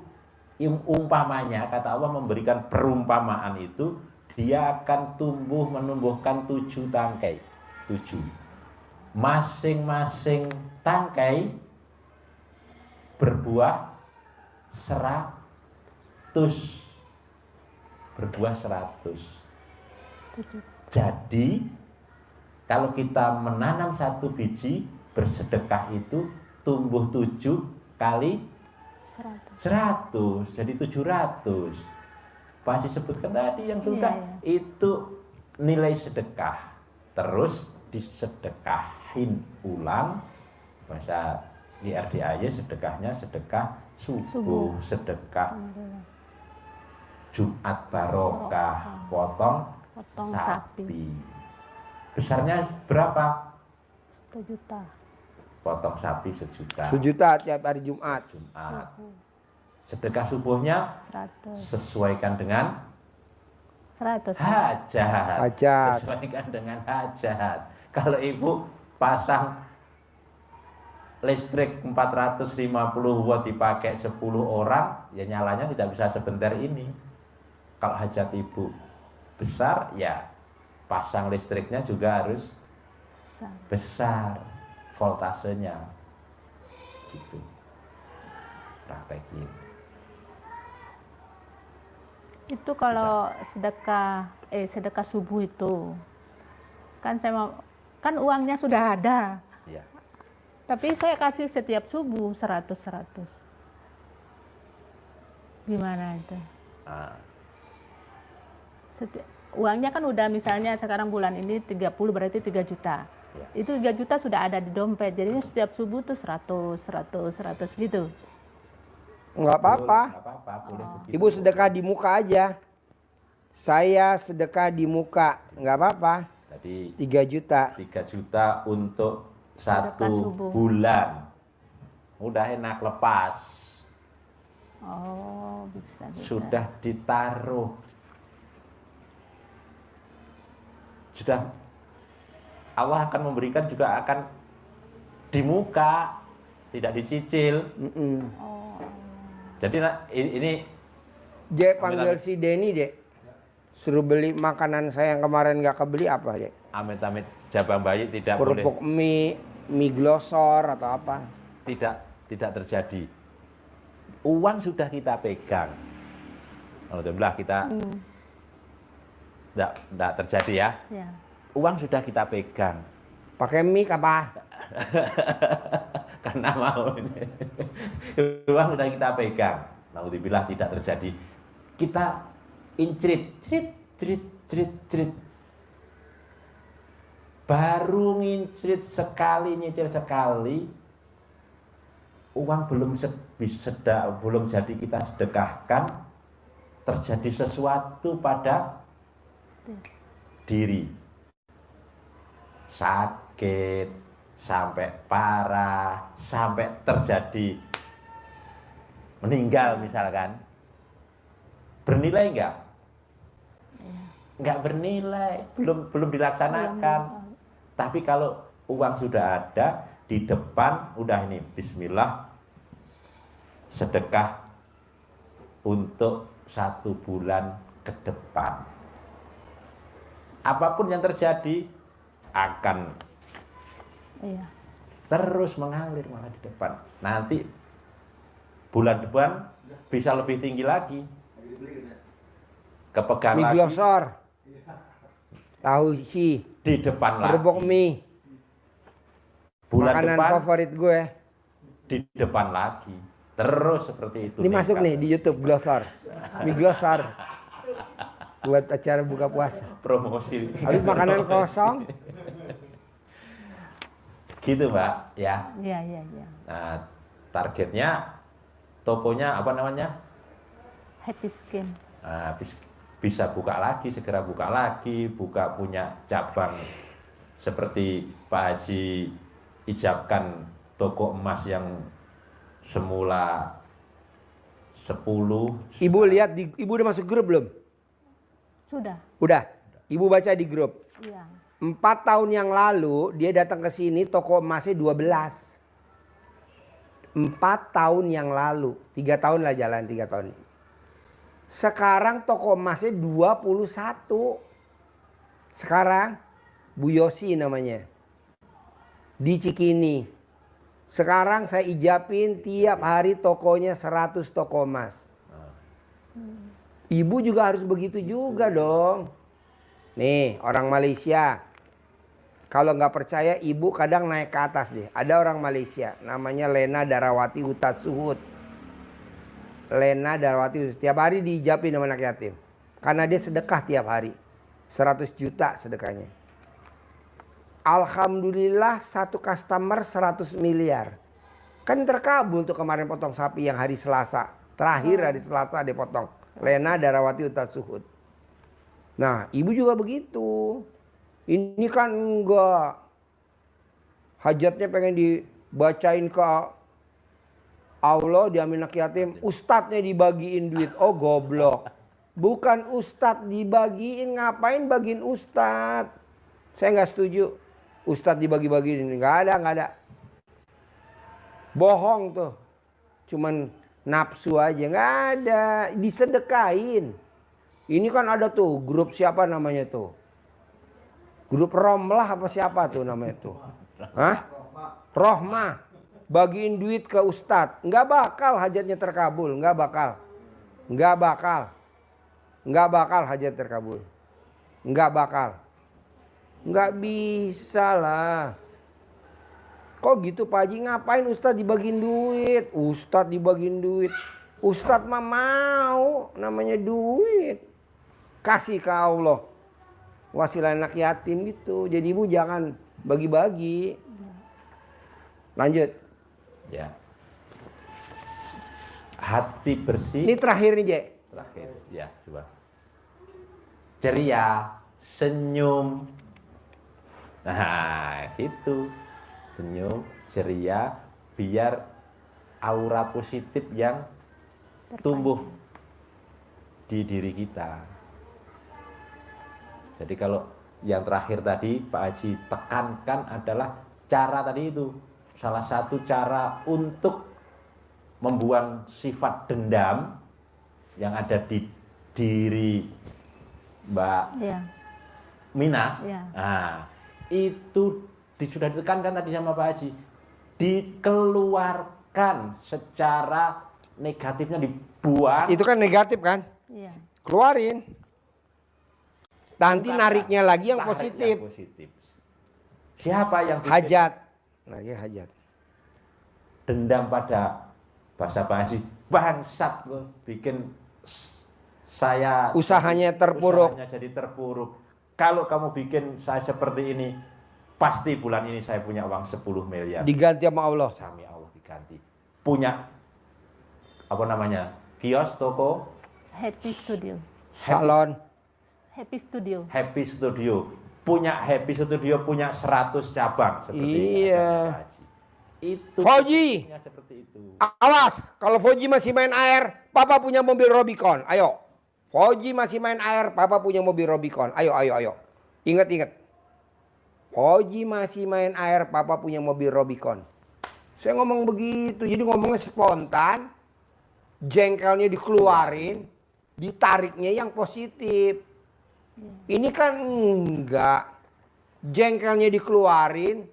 umpamanya, kata Allah memberikan perumpamaan itu, dia akan tumbuh menumbuhkan 7 tangkai. 7. Masing-masing tangkai berbuah 100. Berbuah 100. Jadi kalau kita menanam 1 biji, bersedekah itu tumbuh 7 kali 100, jadi 700. Pasti sebutkan tadi yang sudah. Iya. Itu nilai sedekah. Terus disedekahin ulang. Bahasa di RDAY sedekahnya sedekah subuh. Sedekah Jumat barokah, potong sapi. Besarnya berapa? 1 juta. Potong sapi 1 juta. 1 juta tiap hari Jumat. Sedekah subuhnya 100. sesuaikan dengan 100. hajat. Hajat. Sesuaikan dengan hajat. Kalau ibu pasang listrik 450 watt dipakai 10 orang, ya nyalanya tidak bisa sebentar ini. Kalau hajat ibu besar, ya pasang listriknya juga harus besar voltasenya. Gitu. Praktekin. Itu kalau sedekah subuh itu kan kan uangnya sudah ada. Ya. Tapi saya kasih setiap subuh 100. Gimana itu? Uangnya kan udah misalnya sekarang bulan ini 30 berarti 3 juta. Ya. Itu 3 juta sudah ada di dompet. Jadi setiap subuh tuh 100 gitu. Enggak apa-apa. Nggak apa-apa, boleh begitu. Ibu sedekah di muka aja. Saya sedekah di muka, enggak apa-apa. Tadi 3 juta. 3 juta untuk Sedekah 1 subuh. bulan. Udah enak lepas. Oh, bisa. Sudah ditaruh. Sudah Allah akan memberikan juga akan di muka, tidak dicicil. Jadi ini Dek panggil si Denny, Dek. Suruh beli makanan saya yang kemarin nggak kebeli apa, Dek? amit-amit jabang bayi tidak boleh, Kerupuk mie glosor atau apa? tidak terjadi. Uang sudah kita pegang. Alhamdulillah kita tidak terjadi ya. Ya. Uang sudah kita pegang. Pakai mic apa? Karena mau ini. Uang sudah kita pegang. Alhamdulillah tidak terjadi. Kita incrit, crit. Baru ngincrit sekali, nyicil sekali, uang belum jadi kita sedekahkan, terjadi sesuatu pada diri, sakit sampai parah, sampai terjadi meninggal misalkan, bernilai enggak? Enggak bernilai, belum dilaksanakan. Tapi kalau uang sudah ada di depan, udah ini bismillah, sedekah untuk 1 bulan ke depan. Apapun yang terjadi akan terus mengalir malah di depan. Nanti bulan depan bisa lebih tinggi lagi. Kepegang Mie lagi glosor. Tahu isi. di depan lagi. Kerupuk mie. Bulan Makanan depan favorit gue. di depan lagi. Terus seperti itu. Ini masuk nekat. nih di YouTube glosor. Mie glosor. Buat acara buka puasa. Promosi. Habis makanan kosong. Gitu Mbak ya. Iya. Nah, targetnya tokonya apa namanya? Happy Skin. Nah, bisa buka lagi, segera buka lagi, punya cabang seperti Pak Haji ijabkan toko emas yang semula 10. Ibu lihat ibu udah masuk grup belum? Sudah. Udah. Ibu baca di grup. Iya. 4 tahun yang lalu dia datang ke sini toko emasnya 12. 4 tahun yang lalu, 3 tahun lah jalan 3 tahun. Sekarang toko emasnya 21. Sekarang Bu Yosi namanya. Di Cikini. Sekarang saya ijabin tiap hari tokonya 100 toko emas. Ibu juga harus begitu juga dong. Nih orang Malaysia. Kalau nggak percaya ibu kadang naik ke atas deh. Ada orang Malaysia namanya Lena Darawati Utasuhud. Lena Darawati tiap hari diijabin sama anak yatim. Karena dia sedekah tiap hari. 100 juta sedekahnya. Alhamdulillah satu customer 100 miliar. Kan terkabul tuh kemarin potong sapi yang hari Selasa. Terakhir hari Selasa dia potong. Lena Darawati Utasuhud. Nah ibu juga begitu. Ini kan enggak. Hajatnya pengen dibacain ke Allah, diambil anak yatim. Ustadznya dibagiin duit. Oh goblok. Bukan ustadz dibagiin. Ngapain bagiin ustadz? Saya nggak setuju. Ustadz dibagi-bagiin. Nggak ada. Bohong tuh. Cuman nafsu aja. Nggak ada. Disedekain. Ini kan ada tuh grup siapa namanya tuh. Grup Romlah apa siapa tuh namanya tuh? Hah? Rohmah. Bagiin duit ke ustadz. Nggak bakal hajatnya terkabul. Nggak bakal hajat terkabul. Nggak bakal. Nggak bisa lah. Kok gitu Pak Haji, ngapain ustadz dibagiin duit? Ustadz mah mau, namanya duit. Kasih ke Allah. Wasilah anak yatim gitu. Jadi ibu jangan bagi-bagi. Lanjut. Ya. Hati bersih. Ini terakhir nih, Jek. Terakhir, ya coba. Ceria, senyum. Nah, itu. Senyum, ceria, biar aura positif yang tumbuh di diri kita. Jadi kalau yang terakhir tadi Pak Haji tekankan adalah cara tadi itu. Salah satu cara untuk membuang sifat dendam yang ada di diri Mbak Mina. Nah, itu sudah ditekankan tadi sama Pak Haji. Dikeluarkan secara negatifnya, dibuang. Itu kan negatif kan? Iya. Keluarin. Nanti nariknya lagi yang Tarik positif. yang positif. Siapa yang bikin Hajat. Hajat. dendam pada bahasa Pak Haji? Bangsat loh, bikin saya Usahanya terpuruk. Usahanya jadi terpuruk. Kalau kamu bikin saya seperti ini, pasti bulan ini saya punya uang 10 miliar. Diganti sama Allah. Sami Allah diganti. punya apa namanya, kios, toko, Happy Studio. Salon. Happy Studio. Happy Studio. Punya Happy Studio punya 100 cabang seperti Iya. acaranya Pak Haji. Itu Fauji. seperti itu. Awas, kalau Fauji masih main air, Papa punya mobil Rubicon. Ayo. Fauji masih main air, Papa punya mobil Rubicon. Ayo, ayo, ayo. Ingat, ingat. Fauji masih main air, Papa punya mobil Rubicon. Saya ngomong begitu, jadi ngomongnya spontan. Jengkelnya dikeluarin, ditariknya yang positif. Ini kan enggak. Jengkelnya dikeluarin,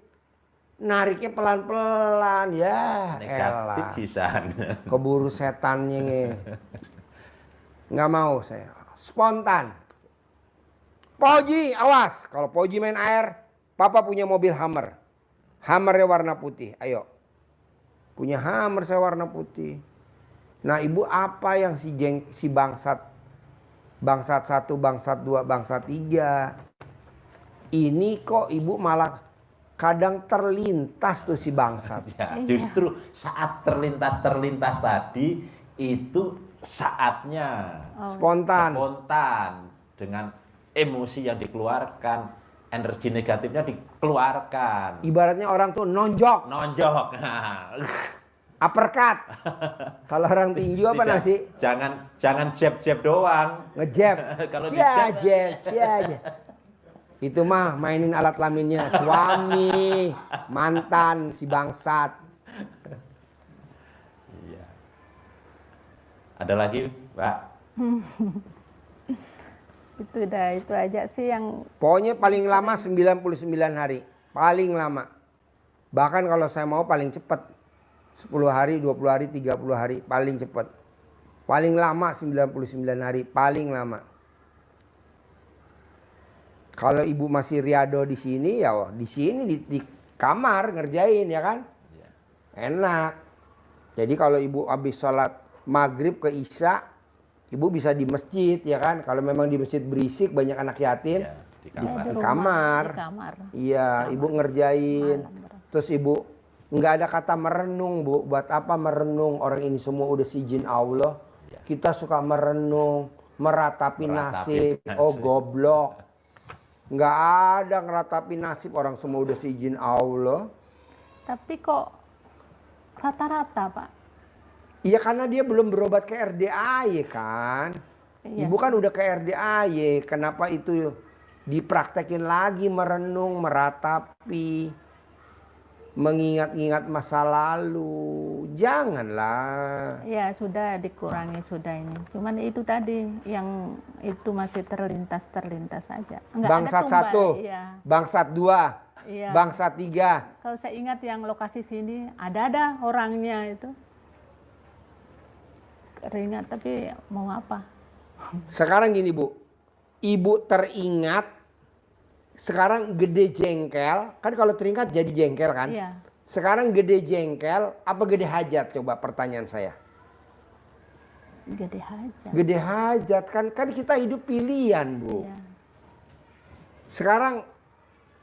nariknya pelan-pelan. Ya Negatif elah. sisan. Keburu setannya nge. Nggak mau saya. Spontan. Fauji, awas. Kalau Fauji main air, Papa punya mobil Hummer. Hummernya warna putih. Ayo. Punya Hummer saya warna putih. Nah, Ibu apa yang si bangsat 1, bangsat 2, bangsat 3. Ini kok Ibu malah kadang terlintas tuh si bangsat. Ya, justru saat terlintas tadi itu saatnya Spontan. dengan emosi yang dikeluarkan, energi negatifnya dikeluarkan. Ibaratnya orang tuh nonjok, Nonjok. uppercut. Kalau orang tinju apa Tidak, nasi? Jangan jab doang. Ngejab. Kalau Cia. Itu mah mainin alat laminnya suami, mantan si bangsat. Iya. Ada lagi, Mbak? Itu aja sih yang Pokoknya paling lama 99 hari. Paling lama. Bahkan kalau saya mau paling cepat. 10 hari, 20 hari, 30 hari. Paling cepat. Paling lama 99 hari. Paling lama. Kalau Ibu masih riado di sini, ya di sini di kamar ngerjain ya kan? Iya. Enak. Jadi kalau Ibu habis sholat maghrib ke isya, Ibu bisa di masjid ya kan? Kalau memang di masjid berisik banyak anak yatim, Ya, di ya, kamar. di Di rumah, kamar. di kamar. Iya, Ibu ngerjain. Malam. Terus Ibu nggak ada kata merenung, Bu. Buat apa merenung? Orang ini semua udah seizin Allah. Ya. Kita suka merenung, meratapi nasib. nasib. Oh goblok. Nggak ada ngeratapi nasib, orang semua udah seizin Allah. Tapi kok rata-rata, Pak? Iya karena dia belum berobat ke RDAY kan. Iya. Ibu kan udah ke RDAY. Kenapa itu dipraktekin lagi merenung, meratapi, mengingat-ingat masa lalu? Janganlah. Ya sudah dikurangi sudah ini. Cuman itu tadi yang itu masih terlintas saja. Enggak Bangsat ada tumbal. 1, Iya. bangsat 2, Iya. bangsat 3. Kalau saya ingat yang lokasi sini ada orangnya itu. Teringat tapi mau apa? Sekarang gini Bu, Ibu teringat sekarang gede jengkel, kan kalau teringat jadi jengkel kan? Iya. Sekarang gede jengkel apa gede hajat? Coba pertanyaan saya. Gede aja. Gede hajat kan kita hidup pilihan Bu. Iya. Sekarang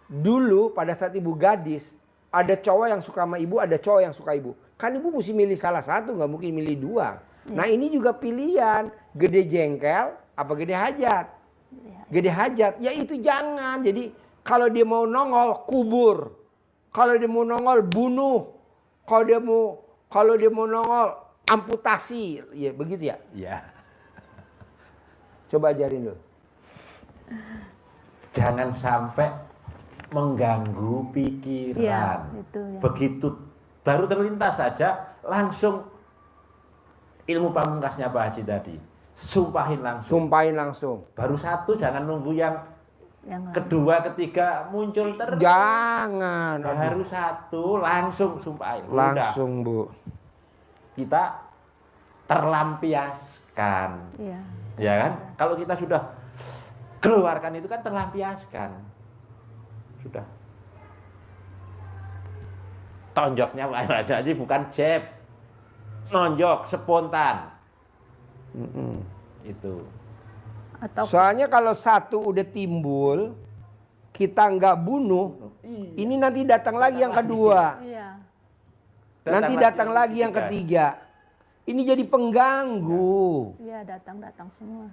dulu pada saat Ibu gadis ada cowok yang suka sama Ibu, ada cowok yang suka Ibu. Kan Ibu mesti milih salah satu, nggak mungkin milih dua. Nah ini juga pilihan, gede jengkel apa gede hajat? Gede hajat, ya itu jangan. Jadi kalau dia mau nongol kubur, kalau dia mau nongol bunuh, kalau dia mau nongol amputasi, ya begitu ya. Iya. Coba ajarin lo. Jangan sampai mengganggu pikiran. Iya, itu ya. Begitu baru terlintas saja langsung ilmu pamungkasnya Pak Haji tadi. Sumpahin langsung. Sumpahin langsung. Baru satu, jangan nunggu yang Yang kedua, ketiga muncul terus. Jangan. aduh. Baru satu langsung sumpahin. Udah. Langsung Bu. Kita terlampiaskan. Iya. Ya kan? Kalau kita sudah keluarkan itu kan terlampiaskan. Sudah. Tonjoknya Pak Haji bukan jab. Nonjok spontan. Itu. Atau Soalnya kalau satu udah timbul, kita nggak bunuh, ini nanti datang lagi yang kedua. iya. Nanti datang lagi yang ketiga. Ini jadi pengganggu. Iya, datang-datang semua.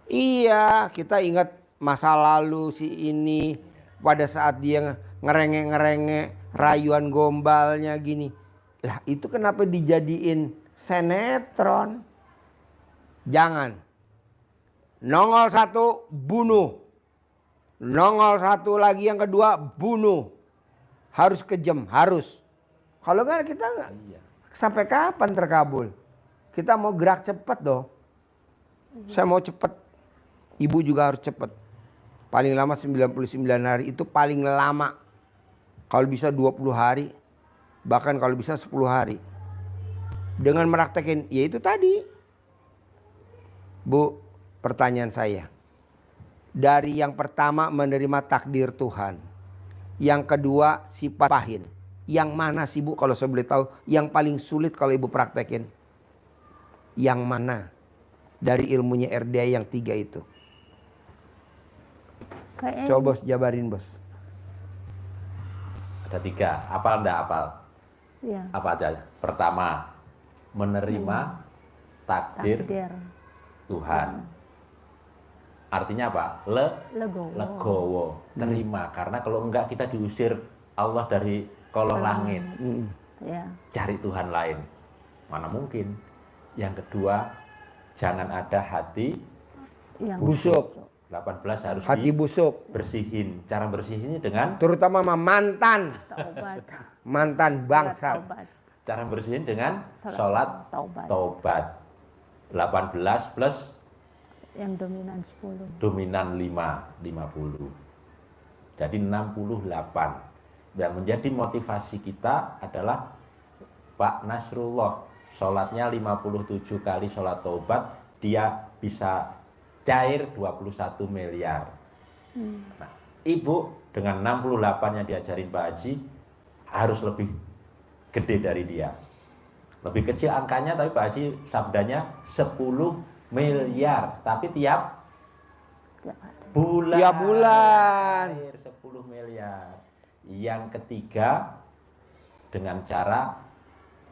Iya, kita ingat masa lalu si ini pada saat dia ngerengek-ngerengek rayuan gombalnya gini. Lah itu kenapa dijadiin sinetron? Jangan. Nongol satu, bunuh. Nongol satu lagi yang kedua, bunuh. Harus kejam, harus. Kalau enggak kita enggak. Sampai kapan terkabul? Kita mau gerak cepat dong. Saya mau cepat. Ibu juga harus cepat. Paling lama 99 hari itu paling lama. Kalau bisa 20 hari. Bahkan kalau bisa 10 hari. Dengan meraktekin, ya itu tadi. Bu, pertanyaan saya. Dari yang pertama menerima takdir Tuhan. Yang kedua sifat pahin. Yang mana sih Bu kalau saya boleh tahu yang paling sulit kalau Ibu praktekin? Yang mana dari ilmunya RDA yang 3 itu? Kayaknya Coba bos jabarin bos. Ada 3, apal enggak apal? ya, Apa aja? Pertama, menerima takdir takdir. Tuhan. Artinya apa? Legowo. Legowo, terima. Karena kalau enggak kita diusir Allah dari kolong langit. Ya. Cari Tuhan lain. Mana mungkin. Yang kedua, jangan ada hati Yang Busuk. 18 harus Hati busuk. dibersihin. Cara bersihinnya dengan Terutama sama mantan. Taubat. Mantan bangsat. Taubat. cara bersihin dengan sholat Taubat. taubat. 18 plus Yang dominan 10. dominan 50. Jadi 68. Yang menjadi motivasi kita adalah Pak Nasrullah. Sholatnya 57 kali sholat taubat. Dia bisa cair 21 miliar. Nah, Ibu dengan 68 yang diajarin Pak Haji harus lebih gede dari dia. Lebih kecil angkanya tapi Pak Haji sabdanya 10 miliar. Tapi tiap Tiap hari. bulan. Tiap bulan. Cair 10 miliar. Yang ketiga dengan cara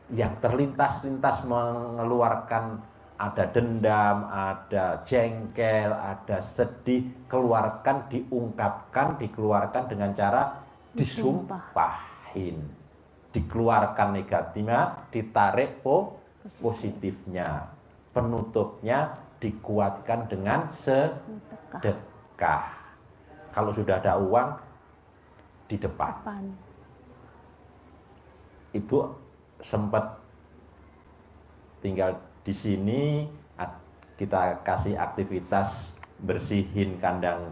yang terlintas-lintas mengeluarkan ada dendam, ada jengkel, ada sedih, keluarkan, diungkapkan, dikeluarkan dengan cara disumpahin. Dikeluarkan negatifnya, ditarik positifnya. Penutupnya dikuatkan dengan sedekah. Kalau sudah ada uang di depan. Ibu sempat tinggal di sini, kita kasih aktivitas bersihin kandang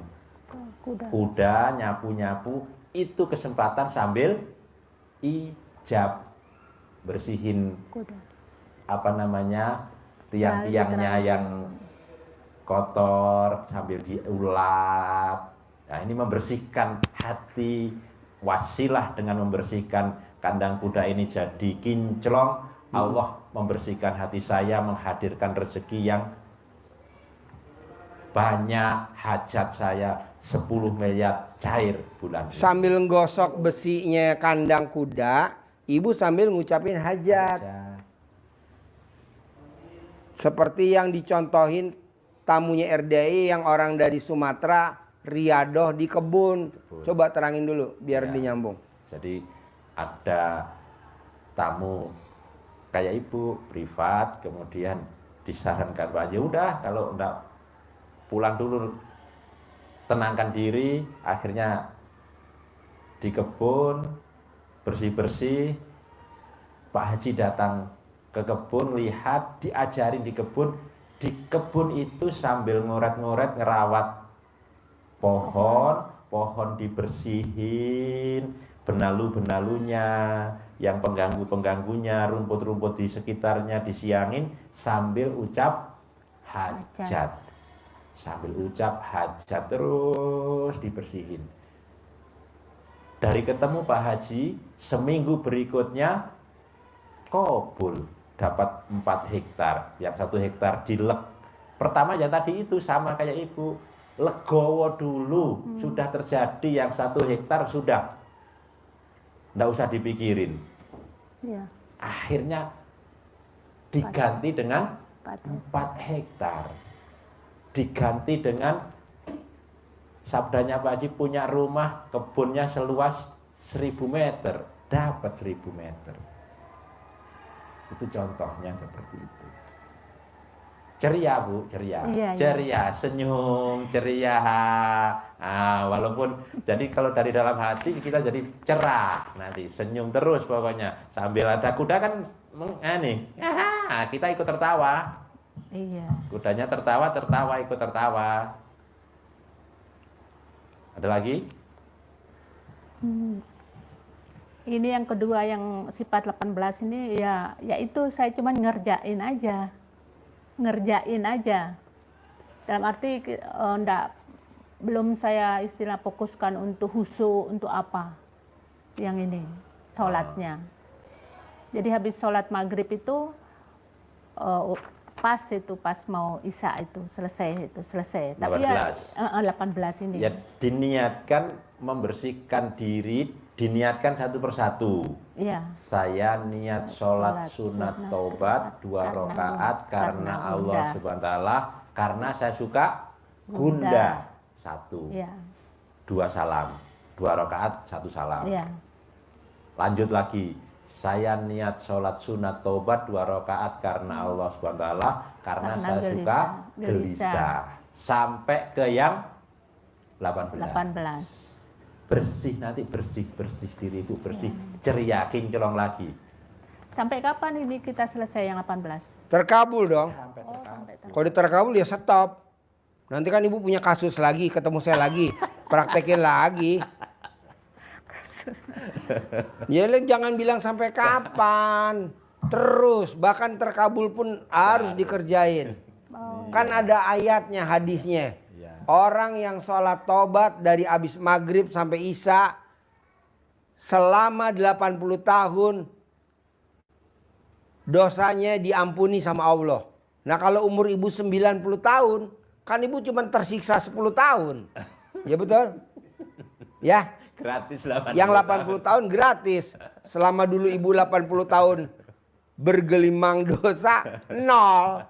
kuda, nyapu-nyapu, itu kesempatan sambil ijab bersihin Kuda. tiang-tiangnya yang kotor sambil diulap. Nah, ini membersihkan hati, wasilah dengan membersihkan kandang kuda ini jadi kinclong. Allah membersihkan hati saya, menghadirkan rezeki yang banyak, hajat saya 10 miliar cair bulan ini. Sambil nggosok besinya kandang kuda, Ibu sambil ngucapin hajat. Seperti yang dicontohin tamunya RDI yang orang dari Sumatera, riadoh di kebun. Coba terangin dulu biar dinyambung. Jadi ada tamu kayak Ibu privat, kemudian disarankan Pak, ya udah kalau enggak pulang dulu, tenangkan diri. Akhirnya di kebun bersih-bersih. Pak Haji datang ke kebun, lihat, diajarin di kebun. Di kebun itu sambil ngoret-ngoret, ngerawat pohon dibersihin, benalu-benalunya, yang pengganggu-pengganggunya, rumput-rumput di sekitarnya disiangin sambil ucap hajat. Sambil ucap hajat terus dibersihin. Dari ketemu Pak Haji, seminggu berikutnya kobul, dapat 4 hektar. Yang 1 hektar dilek. Pertama yang tadi itu sama kayak Ibu, legowo dulu, sudah terjadi yang 1 hektar sudah. Nggak usah dipikirin. Iya. Akhirnya diganti dengan 4. 4 hektar. Diganti dengan sabdanya Pak Haji punya rumah, kebunnya seluas 1000 meter. Dapat 1000 meter. Itu contohnya seperti itu. Ceria Bu, ceria. Iya, iya. Ceria, senyum, ceria. Ah, walaupun jadi kalau dari dalam hati kita jadi cerah nanti, senyum terus pokoknya. Sambil ada kuda kan kita ikut tertawa. Iya. Kudanya tertawa, ikut tertawa. Ada lagi? Ini yang kedua yang sifat 18 ini ya itu saya cuma ngerjain aja. Dalam arti belum saya istilah fokuskan untuk husu, untuk apa yang ini sholatnya. Jadi habis sholat maghrib itu pas mau isya itu selesai. Tapi 18. ya 18 ini. Ya diniatkan membersihkan diri, diniatkan satu persatu. Iya. Saya niat sholat sunat taubat 2 rakaat karena Allah Subhanahu wa taala, karena saya suka gunda 1. Iya. 2 salam. 2 rakaat 1 salam. Iya. Lanjut lagi. Saya niat sholat sunat taubat 2 rakaat karena Allah Subhanahu wa taala, karena saya suka gelisah. Sampai ke yang 18. Bersih nanti bersih diri Ibu, bersih, ceria, kinclong lagi. Sampai kapan ini kita selesai yang 18? Terkabul dong. Sampai Oh, terkabul. sampai Kalau terkabul ya stop. Nanti kan ibu punya kasus lagi, ketemu saya lagi, praktekin lagi. Ya jangan bilang sampai kapan. Terus, bahkan terkabul pun harus dikerjain. Kan ada ayatnya, hadisnya. Iya. Orang yang sholat tobat dari abis maghrib sampai isya selama 80 tahun dosanya diampuni sama Allah. Nah kalau umur ibu 90 tahun, kan ibu cuma tersiksa 10 tahun. Ya betul? Ya. Gratis 80 Yang 80 tahun gratis. Selama dulu ibu 80 tahun bergelimang dosa, 0.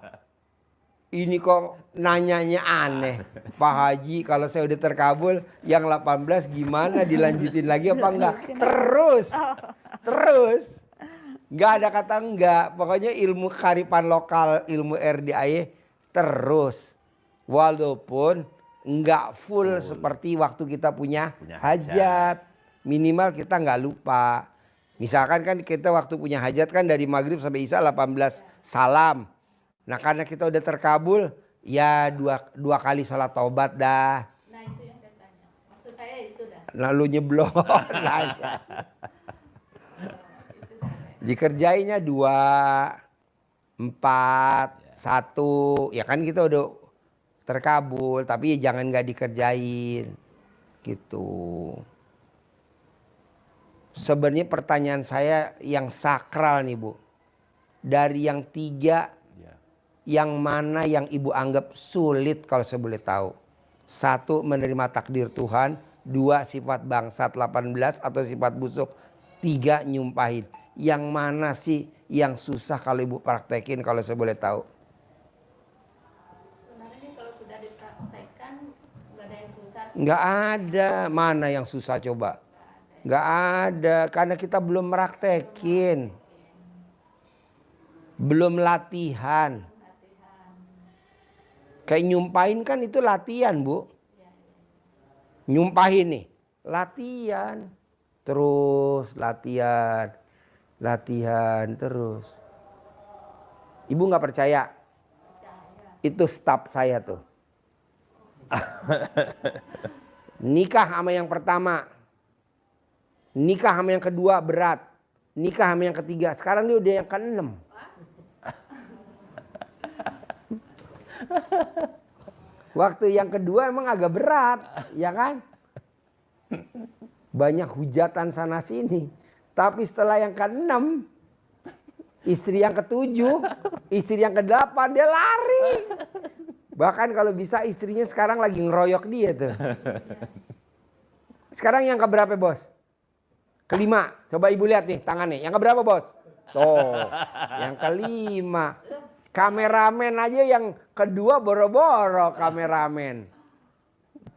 Ini kok nanyanya aneh. Pak Haji, kalau saya udah terkabul, yang 18 gimana, dilanjutin lagi apa enggak? Terus. Enggak ada kata enggak. Pokoknya ilmu kearifan lokal, ilmu RDAY terus. Walaupun enggak full seperti waktu kita punya hajat. Minimal kita enggak lupa. Misalkan kan kita waktu punya hajat kan dari maghrib sampai isya 18 salam. Nah karena kita udah terkabul, ya dua kali sholat taubat dah. Nah itu yang saya tanya. Maksud saya itu dah. Lalu nyeblon. Dikerjainnya 2, 4, 1. Ya kan kita udah terkabul, tapi ya jangan nggak dikerjain. Gitu. Sebenarnya pertanyaan saya yang sakral nih Bu. Dari yang 3, yang mana yang ibu anggap sulit kalau saya boleh tahu? 1, menerima takdir Tuhan. 2, sifat bangsat 18 atau sifat busuk. 3, nyumpahin. Yang mana sih yang susah kalau ibu praktekin kalau saya boleh tahu? Sebenarnya kalau sudah dipraktekkan nggak ada yang susah. Nggak ada. Mana yang susah coba? Nggak ada. Karena kita belum praktekin. Belum latihan. Kayak nyumpahin kan itu latihan Bu. Nyumpahin nih. Latihan. Terus latihan. Latihan terus. Ibu nggak percaya? Itu staf saya tuh. Nikah sama yang pertama. Nikah sama yang kedua berat. Nikah sama yang ketiga. Sekarang dia udah yang ke-6. Waktu yang kedua emang agak berat, ya kan? Banyak hujatan sana sini. Tapi setelah yang ke-6, istri yang ke-7, istri yang ke-8 dia lari. Bahkan kalau bisa istrinya sekarang lagi ngeroyok dia tuh. Sekarang yang keberapa Bos? Ke-5. Coba ibu lihat nih tangannya. Yang keberapa Bos? Tuh, yang kelima. Kameramen aja yang kedua boro-boro kameramen.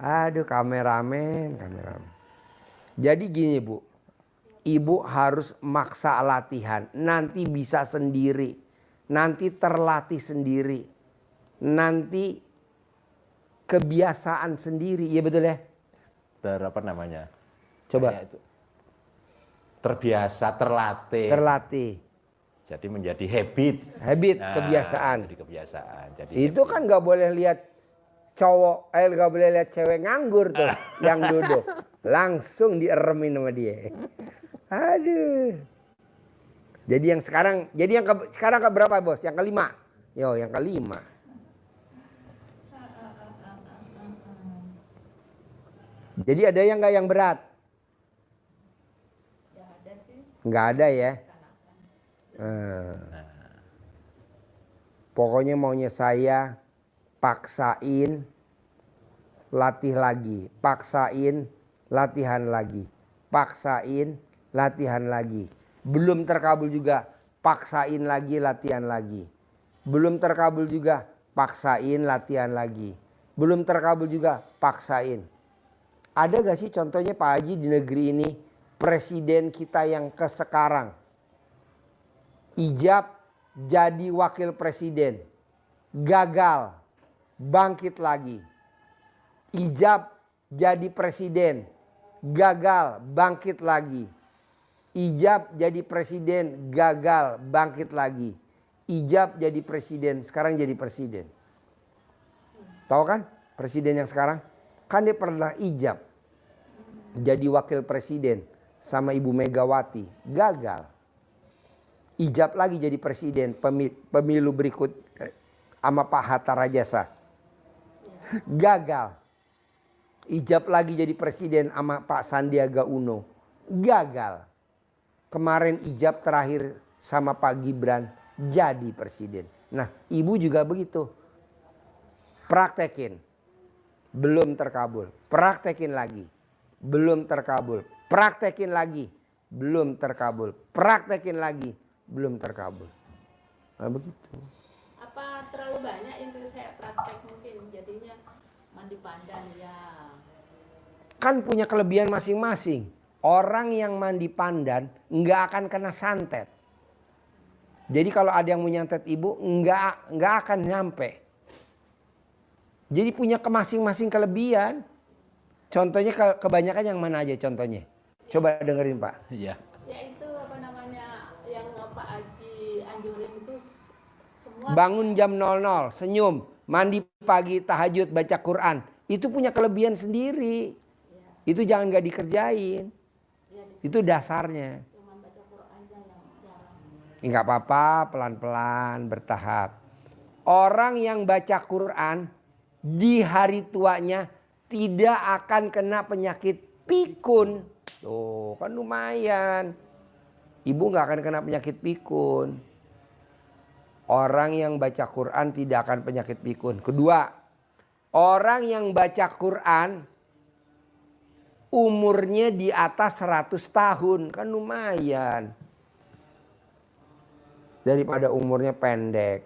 Aduh, kameramen. Jadi gini Bu, Ibu harus maksa latihan. Nanti bisa sendiri. Nanti terlatih sendiri. Nanti kebiasaan sendiri. Iya betul ya? Apa namanya? Coba. Kayak itu. Terbiasa, terlatih. Terlatih. Jadi menjadi habit. Habit, kebiasaan. Jadi kebiasaan. Jadi itu habit. kan nggak boleh lihat cowok, nggak boleh lihat cewek nganggur tuh yang duduk. Langsung dieremin sama dia. Aduh. Jadi yang sekarang ke berapa bos? Yang kelima. Yo, yang kelima. Jadi ada yang nggak yang berat? Nggak ada ya. Pokoknya maunya saya paksain, latih lagi, paksain, latihan lagi, paksain, latihan lagi. Belum terkabul juga, paksain lagi, latihan lagi. Belum terkabul juga, paksain, latihan lagi. Belum terkabul juga, paksain. Ada gak sih contohnya Pak Haji di negeri ini, presiden kita yang sekarang ijab jadi wakil presiden, gagal, bangkit lagi. Ijab jadi presiden, gagal, bangkit lagi. Ijab jadi presiden, gagal, bangkit lagi. Ijab jadi presiden, sekarang jadi presiden. Tahu kan presiden yang sekarang? Kan dia pernah ijab jadi wakil presiden sama Ibu Megawati, gagal. Ijab lagi jadi presiden pemilu berikut sama Pak Hatta Rajasa, gagal. Ijab lagi jadi presiden sama Pak Sandiaga Uno, gagal. Kemarin ijab terakhir sama Pak Gibran jadi presiden. Nah, Ibu juga begitu. Praktekin. Belum terkabul. Praktekin lagi. Belum terkabul. Praktekin lagi. Belum terkabul. Praktekin lagi. Belum terkabul. Nah, begitu. Apa terlalu banyak itu saya praktek mungkin jadinya mandi pandan ya. Kan punya kelebihan masing-masing. Orang yang mandi pandan nggak akan kena santet. Jadi kalau ada yang mau nyantet Ibu nggak akan nyampe. Jadi punya masing-masing kelebihan. Contohnya kebanyakan yang mana aja contohnya? Coba dengerin Pak. Iya. Ya itu apa namanya yang Pak Haji anjurin itu semua. Bangun jam 00, senyum, mandi pagi, tahajud, baca Quran. Itu punya kelebihan sendiri. Itu jangan nggak dikerjain. Itu dasarnya. Cuma baca Quran aja yang jarang. Nggak apa-apa, pelan-pelan, bertahap. Orang yang baca Quran di hari tuanya tidak akan kena penyakit pikun. Tuh kan lumayan. Ibu nggak akan kena penyakit pikun. Orang yang baca Quran tidak akan penyakit pikun. Kedua, orang yang baca Quran umurnya di atas 100 tahun. Kan lumayan. Daripada umurnya pendek.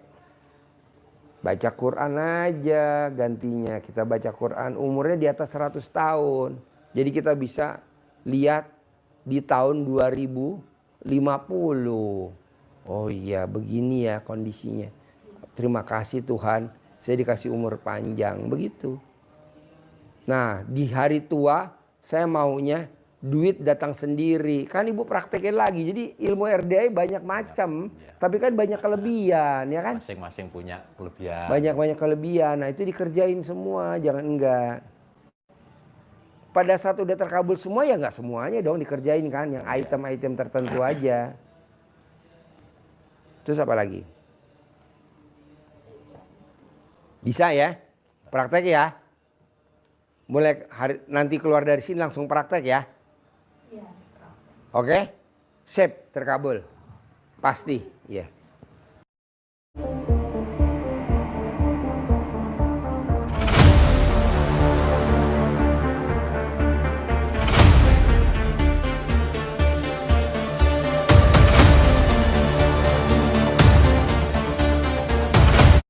Baca Quran aja gantinya. Kita baca Quran umurnya di atas 100 tahun. Jadi kita bisa lihat di tahun 2050. Oh iya begini ya kondisinya. Terima kasih Tuhan saya dikasih umur panjang. Begitu. Nah di hari tua saya maunya duit datang sendiri. Kan Ibu praktekin lagi. Jadi ilmu RDI banyak macam. Ya. Tapi kan banyak kelebihan ya kan. Masing-masing punya kelebihan. Banyak kelebihan. Nah itu dikerjain semua. Jangan enggak. Pada saat udah terkabul semua ya enggak semuanya dong dikerjain kan. Yang item-item tertentu aja. Terus apa lagi? Bisa ya? Praktek ya? Mulai nanti keluar dari sini langsung praktek ya? Iya. Oke? Sip, terkabul. Pasti, ya.